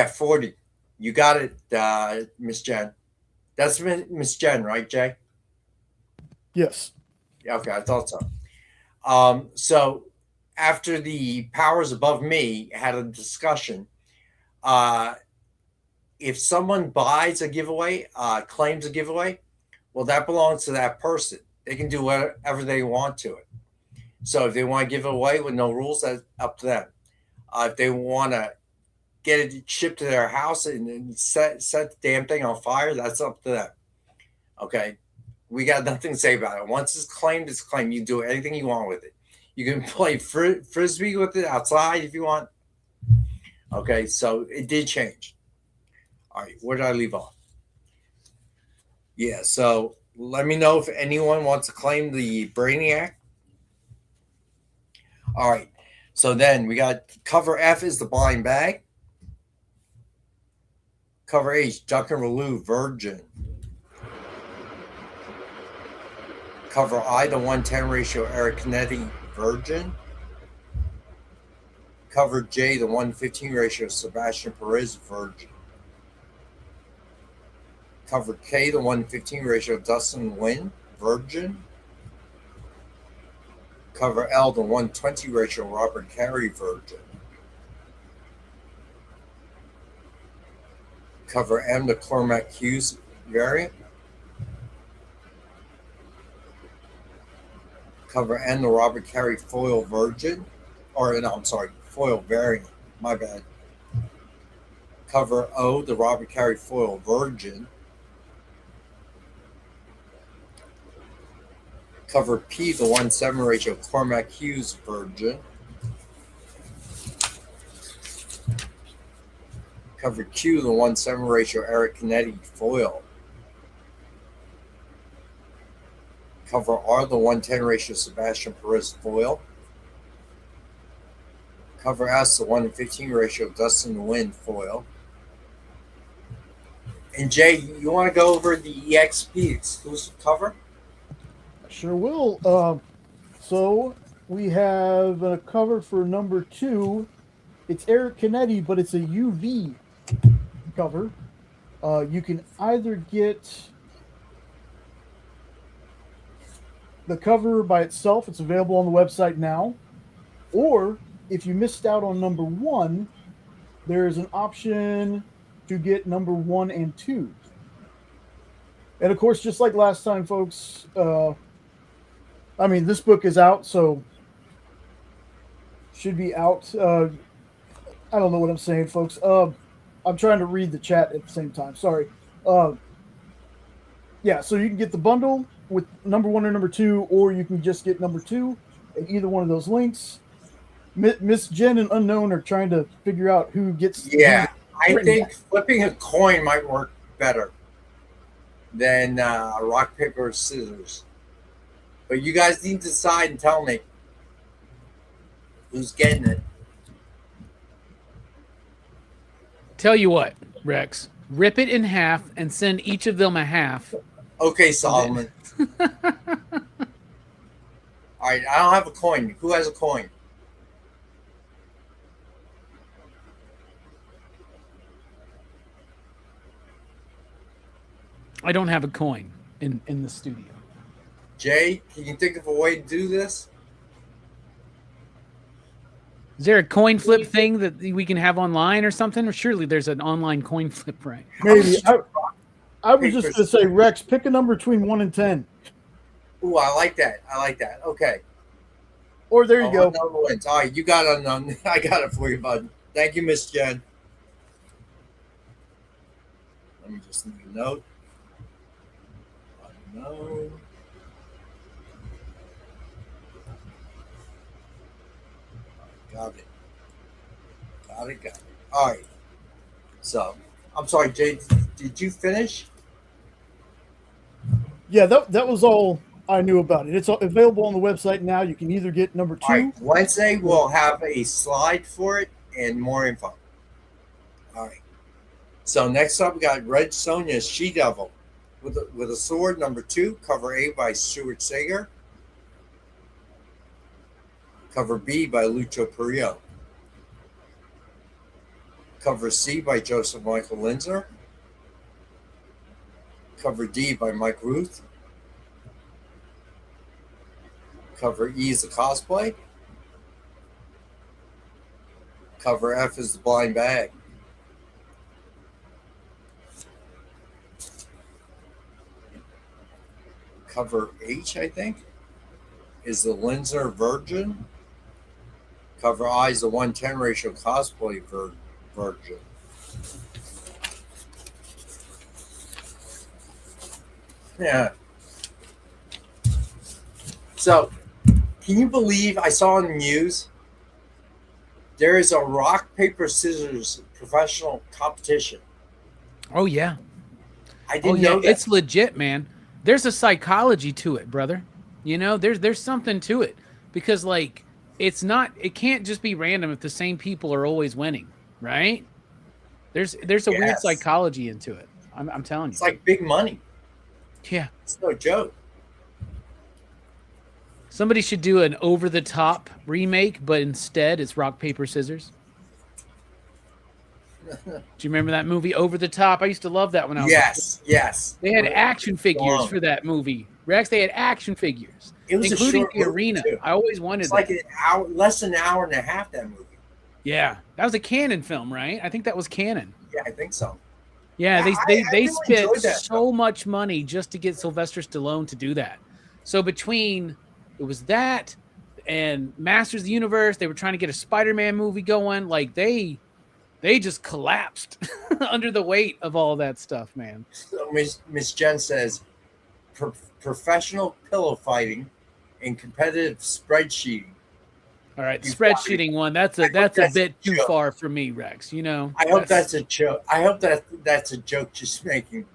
Speaker 1: 40. You got it, Miss Jen. That's Miss Jen, right, Jay?
Speaker 7: Yes.
Speaker 1: Okay, I thought so. So after the powers above me had a discussion, if someone buys a giveaway, claims a giveaway, well, that belongs to that person. They can do whatever they want to it. So if they want to give it away with no rules, that's up to them. If they want to get it shipped to their house and set the damn thing on fire, that's up to them. Okay? We got nothing to say about it. Once it's claimed, it's claimed. You can do anything you want with it. You can play frisbee with it outside if you want. Okay, so it did change. All right, where did I leave off? Yeah, so let me know if anyone wants to claim the Brainiac. All right, so then we got cover F is the blind bag. Cover H, Duncan Relu, Virgin. Cover I, the 110 ratio, Eric Kennedy, Virgin. Cover J, the 115 ratio, Sebastian Perez, Virgin. Cover K, the 115 ratio, Dustin Nguyen, Virgin. Cover L, the 120 ratio, Robert Carey, Virgin. Cover M, the Cormac Hughes variant. Cover N, the Robert Carey foil Virgin. Foil variant. My bad. Cover O, the Robert Carey foil Virgin. Cover P, the 1-7 ratio, Cormac Hughes Virgin. Cover Q, the 1-7 ratio, Eric Kennedy foil. Cover R, the 110 ratio, Sebastian Perez foil. Cover S, the 115 ratio, Dustin Nguyen foil. And Jay, you want to go over the EXP exclusive cover?
Speaker 7: Sure will. So we have a cover for #2. It's Eric Kennedy, but it's a UV cover. You can either get the cover by itself, it's available on the website now, or if you missed out on #1, there's an option to get #1 and 2. And of course, just like last time, folks, this book is out, so should be out. I don't know what I'm saying, folks. I'm trying to read the chat at the same time. Sorry. Yeah, so you can get the bundle with #1 and #2, or you can just get #2 at either one of those links. Miss Jen and Unknown are trying to figure out who gets.
Speaker 1: Yeah, I think flipping a coin might work better than rock, paper, scissors. But you guys need to decide and tell me who's getting it.
Speaker 2: Tell you what, Rex, rip it in half and send each of them a half.
Speaker 1: Okay, Solomon. All right, I don't have a coin. Who has a coin?
Speaker 2: I don't have a coin in the studio.
Speaker 1: Jay, can you think of a way to do this?
Speaker 2: Is there a coin flip thing that we can have online or something? Or surely there's an online coin flip, right?
Speaker 7: Maybe. I was just going to say, Rex, pick a number between 1 and 10.
Speaker 1: Ooh, I like that. Okay.
Speaker 7: Or there you go.
Speaker 1: Wins. All right, you got Unknown. I got it for you, bud. Thank you, Miss Jen. Let me just leave a note. Unknown. Got it. Got it. Got it. All right. So, I'm sorry, Jay. Did you finish?
Speaker 7: Yeah, that was all I knew about it. It's available on the website now. You can either get number
Speaker 1: All
Speaker 7: 2.
Speaker 1: right. Wednesday we'll have a slide for it and more info. All right. So next up, we got Red Sonja's She-Devil with a sword, number 2, cover A by Stuart Sager, cover B by Lucho Perillo, cover C by Joseph Michael Linzer, cover D by Mike Ruth, cover E is the cosplay, cover F is the blind bag. Cover H, I think, is the Linzer Virgin. Cover I is the 110 ratio cosplay Virgin. Yeah. So, can you believe I saw in the news there is a rock, paper, scissors professional competition?
Speaker 2: Oh yeah.
Speaker 1: I didn't know that.
Speaker 2: It's legit, man. There's a psychology to it, brother. You know, there's something to it because like it can't just be random if the same people are always winning, right? There's a weird psychology into it. I'm telling you.
Speaker 1: It's like big money.
Speaker 2: Yeah.
Speaker 1: It's no joke.
Speaker 2: Somebody should do an over the top remake, but instead it's rock, paper, scissors. Do you remember that movie Over the Top? I used to love that when I was
Speaker 1: Yes.
Speaker 2: They had action figures for that movie. Rex, they had action figures.
Speaker 1: It was
Speaker 2: including
Speaker 1: a short
Speaker 2: the arena.
Speaker 1: Too.
Speaker 2: I always wanted
Speaker 1: it's like an hour, less than an hour and a half, that movie.
Speaker 2: Yeah. That was a Canon film, right? I think that was Canon.
Speaker 1: Yeah, I think so.
Speaker 2: Yeah, they
Speaker 1: really
Speaker 2: spent so much money just to get Sylvester Stallone to do that. So between it was that and Masters of the Universe, they were trying to get a Spider-Man movie going. Like they just collapsed under the weight of all that stuff, man.
Speaker 1: So Miss Jen says, professional pillow fighting and competitive spreadsheeting.
Speaker 2: All right, spreadsheeting one. That's a bit too far for me, Rex. You know.
Speaker 1: I hope that's a joke. I hope that's a joke just making.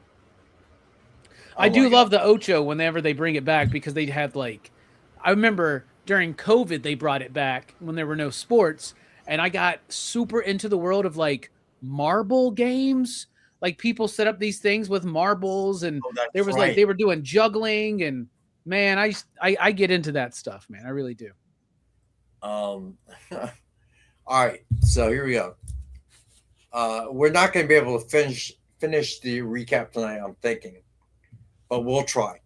Speaker 2: I do love the Ocho whenever they bring it back because they had like, I remember during COVID they brought it back when there were no sports, and I got super into the world of like marble games. Like people set up these things with marbles, and there was like they were doing juggling, and man, I get into that stuff, man. I really do.
Speaker 1: All right, so here we go. We're not going to be able to finish the recap tonight, I'm thinking, but we'll try.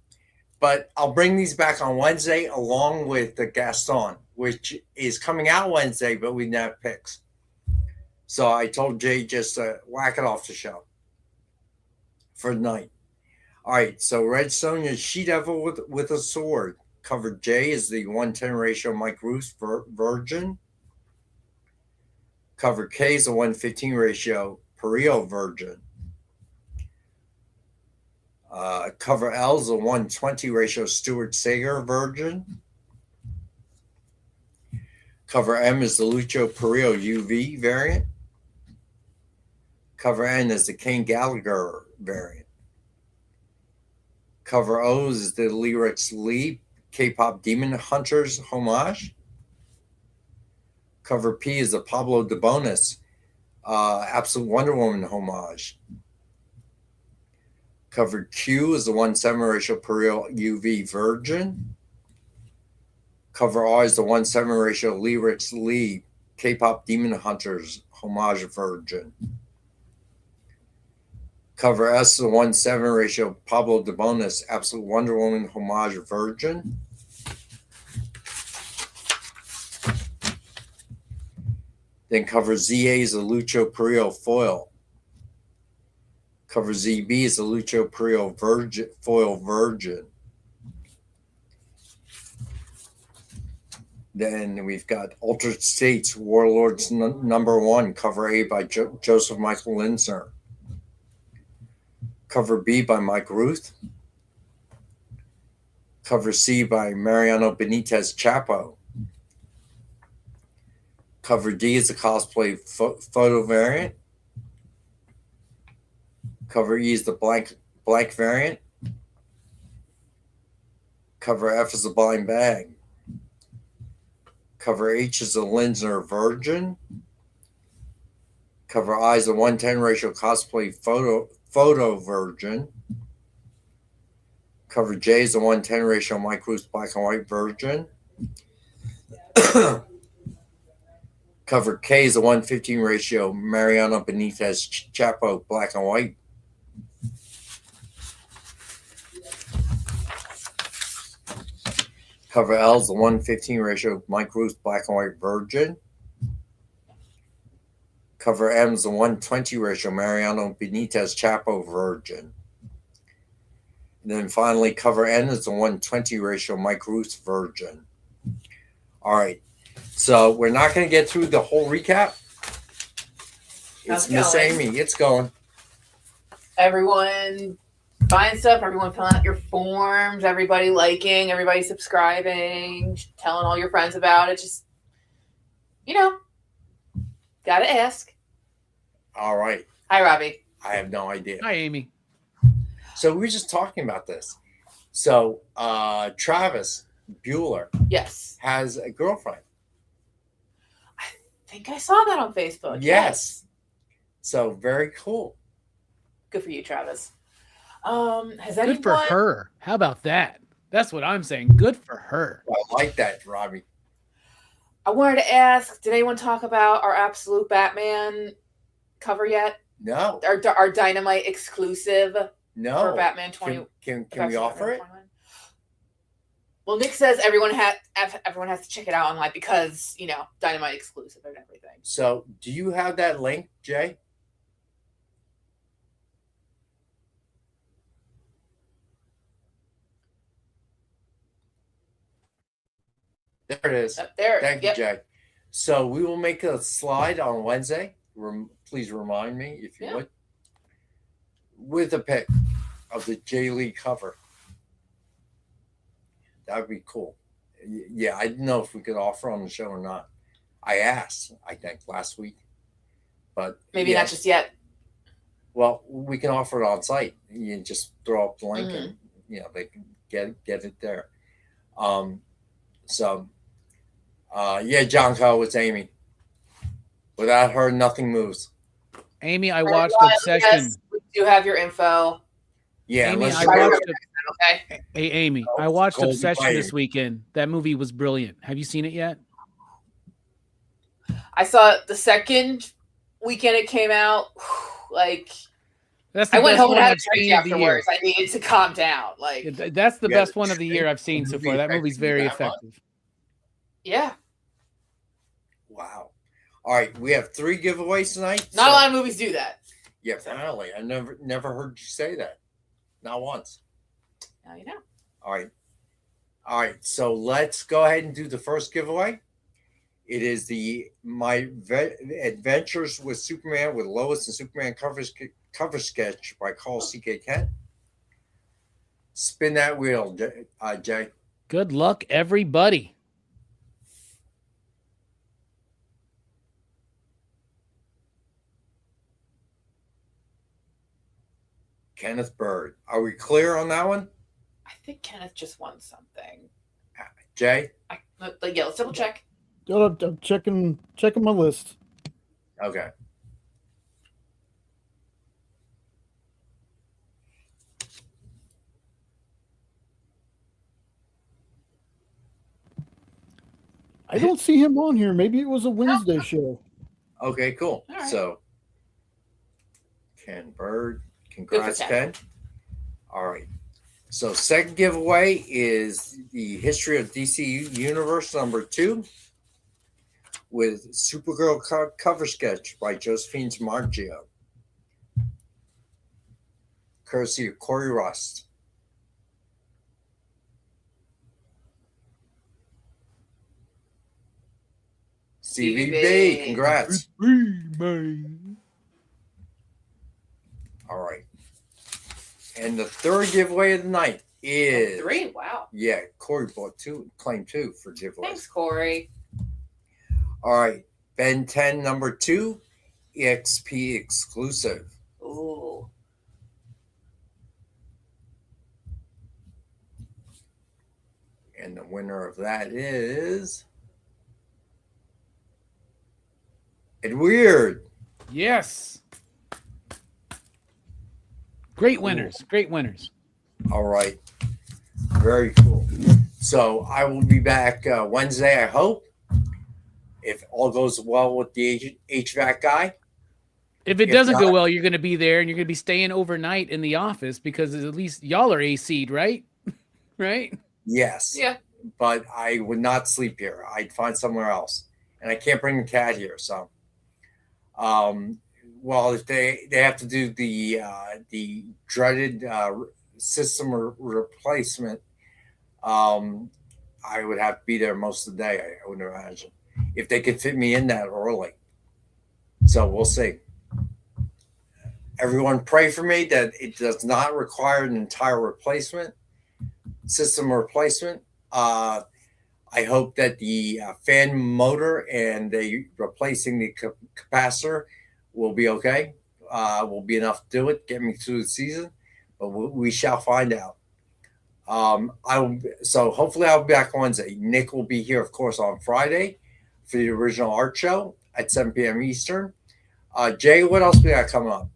Speaker 1: But I'll bring these back on Wednesday along with the Gaston, which is coming out Wednesday, but we didn't have picks. So I told Jay just to whack it off the show for the night. All right, so Red Sonja's She-Devil with a sword. Cover J is the 110 ratio Mike Ruth Virgin. Cover K is the 115 ratio Perillo Virgin. Cover L is the 120 ratio Stuart Sager Virgin. Cover M is the Lucho Perillo UV variant. Cover N is the Kane Gallagher variant. Cover O is the Lyrics Lee K-pop Demon Hunters homage. Cover P is the Pablo de Bonis Absolute Wonder Woman homage. Cover Q is the 1/7 ratio Perillo UV Virgin. Cover R is the 1/7 ratio Lyrics Lee K-pop Demon Hunters homage Virgin. Cover S is the 1/7 ratio Pablo de Bonis Absolute Wonder Woman homage Virgin. Then cover ZA is the Lucho Perillo foil. Cover ZB is the Lucho Perillo Virgin foil Virgin. Then we've got Altered States Warlords number 1, cover A by Joseph Michael Linzer. Cover B by Mike Ruth. Cover C by Mariano Benitez Chapo. Cover D is the cosplay photo variant. Cover E is the blank variant. Cover F is the blind bag. Cover H is the Linsner Virgin. Cover I is the 1:10 ratio cosplay photo virgin. Cover J is the 1:10 ratio Mike Ruth black and white virgin. Cover K is the 1:15 ratio Mariano Benitez Chapo black and white. Cover L is the 1:15 ratio Mike Ruth black and white virgin. Cover M is the 1:20 ratio Mariano Benitez Chapo virgin. And then finally, cover N is the 1:20 ratio Mike Ruth virgin. All right. So we're not going to get through the whole recap. It's Miss Amy. It's going.
Speaker 11: Everyone buying stuff, everyone filling out your forms, everybody liking, everybody subscribing, telling all your friends about it. Just, gotta ask.
Speaker 1: All right.
Speaker 11: Hi, Robbie.
Speaker 1: I have no idea.
Speaker 2: Hi, Amy.
Speaker 1: So we were just talking about this. So Travis Bueller has a girlfriend.
Speaker 11: I think I saw that on Facebook.
Speaker 1: Yes. So very cool.
Speaker 11: Good for you, Travis. Has anyone...
Speaker 2: Good for her. How about that? That's what I'm saying. Good for her.
Speaker 1: I like that, Robbie.
Speaker 11: I wanted to ask, did anyone talk about our Absolute Batman cover yet?
Speaker 1: No.
Speaker 11: Our Dynamite exclusive
Speaker 1: for
Speaker 11: Batman 20.
Speaker 1: Can we offer it?
Speaker 11: 21? Well, Nick says everyone has to check it out online because, Dynamite exclusive and everything.
Speaker 1: So do you have that link, Jay? There it is.
Speaker 11: Up there.
Speaker 1: Thank you, Jay. So we will make a slide on Wednesday. Please remind me if you would. With a pic of the J Lee cover. That would be cool. Yeah, I didn't know if we could offer on the show or not. I asked, I think, last week. But
Speaker 11: maybe not just yet.
Speaker 1: Well, we can offer it on site. You just throw up the link and they can get it there. John Cole, it's Amy. Without her, nothing moves.
Speaker 2: Amy, I watched Obsession.
Speaker 11: Yes, we do have your info.
Speaker 1: Yeah,
Speaker 2: Amy, Hey, Amy, I watched Obsession this weekend. That movie was brilliant. Have you seen it yet?
Speaker 11: I saw it the second weekend it came out.
Speaker 2: That's
Speaker 11: I went home and had a
Speaker 2: drink
Speaker 11: drink afterwards. I needed to calm down.
Speaker 2: That's the best one of the year I've seen so far. That movie's very effective.
Speaker 11: Yeah.
Speaker 1: Wow. All right, we have 3 giveaways tonight.
Speaker 11: Not a lot of movies do that.
Speaker 1: Yeah, apparently. I never heard you say that. Not once.
Speaker 11: Now you know.
Speaker 1: All right. So let's go ahead and do the first giveaway. It is My Adventures with Superman with Lois and Superman cover sketch by Carl C.K. Kent. Spin that wheel, Jay.
Speaker 2: Good luck, everybody.
Speaker 1: Kenneth Bird. Are we clear on that one?
Speaker 11: I think Kenneth just won something.
Speaker 1: Jay?
Speaker 11: Let's double check.
Speaker 7: I'm checking my list.
Speaker 1: Okay.
Speaker 7: I don't see him on here. Maybe it was a Wednesday show.
Speaker 1: Okay, cool.
Speaker 11: All right.
Speaker 1: So, Ken Bird. Congrats, Ken. All right. So, second giveaway is the History of DC Universe #2 with Supergirl cover sketch by Josephine Margio. Courtesy of Corey Rust. CVB. Congrats. All right. And the third giveaway of the night is
Speaker 11: 3. Wow.
Speaker 1: Yeah, Corey bought 2, claimed 2 for giveaway.
Speaker 11: Thanks, Corey.
Speaker 1: All right. Ben 10 number 2, EXP exclusive.
Speaker 11: Ooh.
Speaker 1: And the winner of that is Ed Weird.
Speaker 2: Yes. Great winners. Great winners.
Speaker 1: All right. Very cool. So I will be back Wednesday, I hope, if all goes well with the HVAC guy.
Speaker 2: If it doesn't go well, you're going to be there and you're going to be staying overnight in the office because at least y'all are AC'd, right? Right?
Speaker 1: Yes.
Speaker 11: Yeah.
Speaker 1: But I would not sleep here. I'd find somewhere else. And I can't bring the cat here. So, well, if they have to do the dreaded system replacement, I would have to be there most of the day, I would imagine, if they could fit me in that early. So we'll see. Everyone pray for me that it does not require an entire replacement, system replacement. I hope that the fan motor and the replacing the capacitor will be okay. Will be enough to do it, get me through the season, but we shall find out. So hopefully I'll be back Wednesday. Nick will be here, of course, on Friday for the original art show at 7 p.m. Eastern. Jay, what else we got coming up?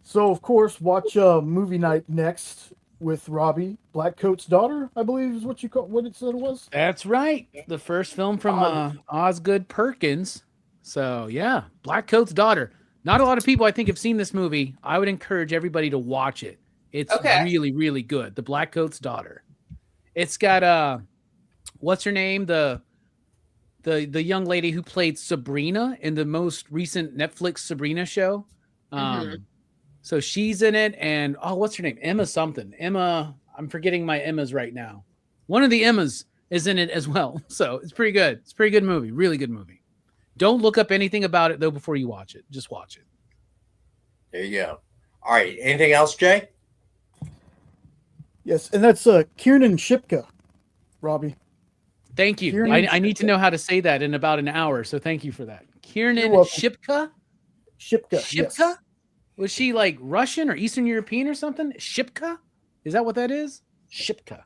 Speaker 7: So, of course, watch movie night next with Robbie, Black Coat's daughter, I believe is what it said it was.
Speaker 2: That's right. The first film from Osgood Perkins. So, yeah, Black Coat's daughter. Not a lot of people, I think, have seen this movie. I would encourage everybody to watch it. It's really, really good. The Black Coat's daughter. It's got what's her name? The young lady who played Sabrina in the most recent Netflix Sabrina show. So she's in it, and what's her name? Emma something. Emma, I'm forgetting my Emmas right now. One of the Emmas is in it as well. So it's pretty good. It's a pretty good movie. Really good movie. Don't look up anything about it though before you watch it. Just watch it.
Speaker 1: There you go. All right. Anything else, Jay?
Speaker 7: Yes, and that's Kiernan Shipka, Robbie.
Speaker 2: Thank you. I need to know how to say that in about an hour, so thank you for that. Kiernan Shipka?
Speaker 7: Shipka.
Speaker 2: Shipka?
Speaker 7: Yes.
Speaker 2: Was she like Russian or Eastern European or something? Shipka? Is that what that is? Shipka.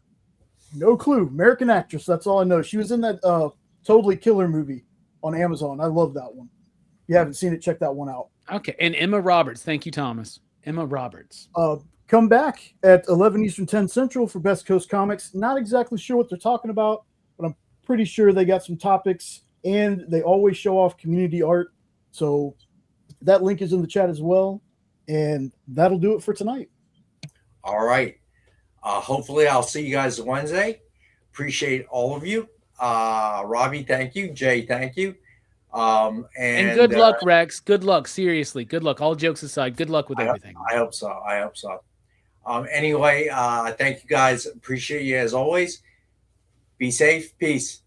Speaker 7: No clue. American actress. That's all I know. She was in that Totally Killer movie on Amazon. I love that one. If you haven't seen it, check that one out.
Speaker 2: Okay. And Emma Roberts. Thank you, Thomas. Emma Roberts.
Speaker 7: Come back at 11 Eastern, 10 Central for Best Coast Comics. Not exactly sure what they're talking about, but I'm pretty sure they got some topics, and they always show off community art. So that link is in the chat as well. And that'll do it for tonight. All
Speaker 1: right. Hopefully I'll see you guys Wednesday. Appreciate all of you. Robbie, thank you. Jay, thank you.
Speaker 2: And good luck, Rex. Good luck. Seriously. Good luck. All jokes aside, good luck with everything.
Speaker 1: I hope so. Anyway, thank you guys. Appreciate you as always. Be safe. Peace.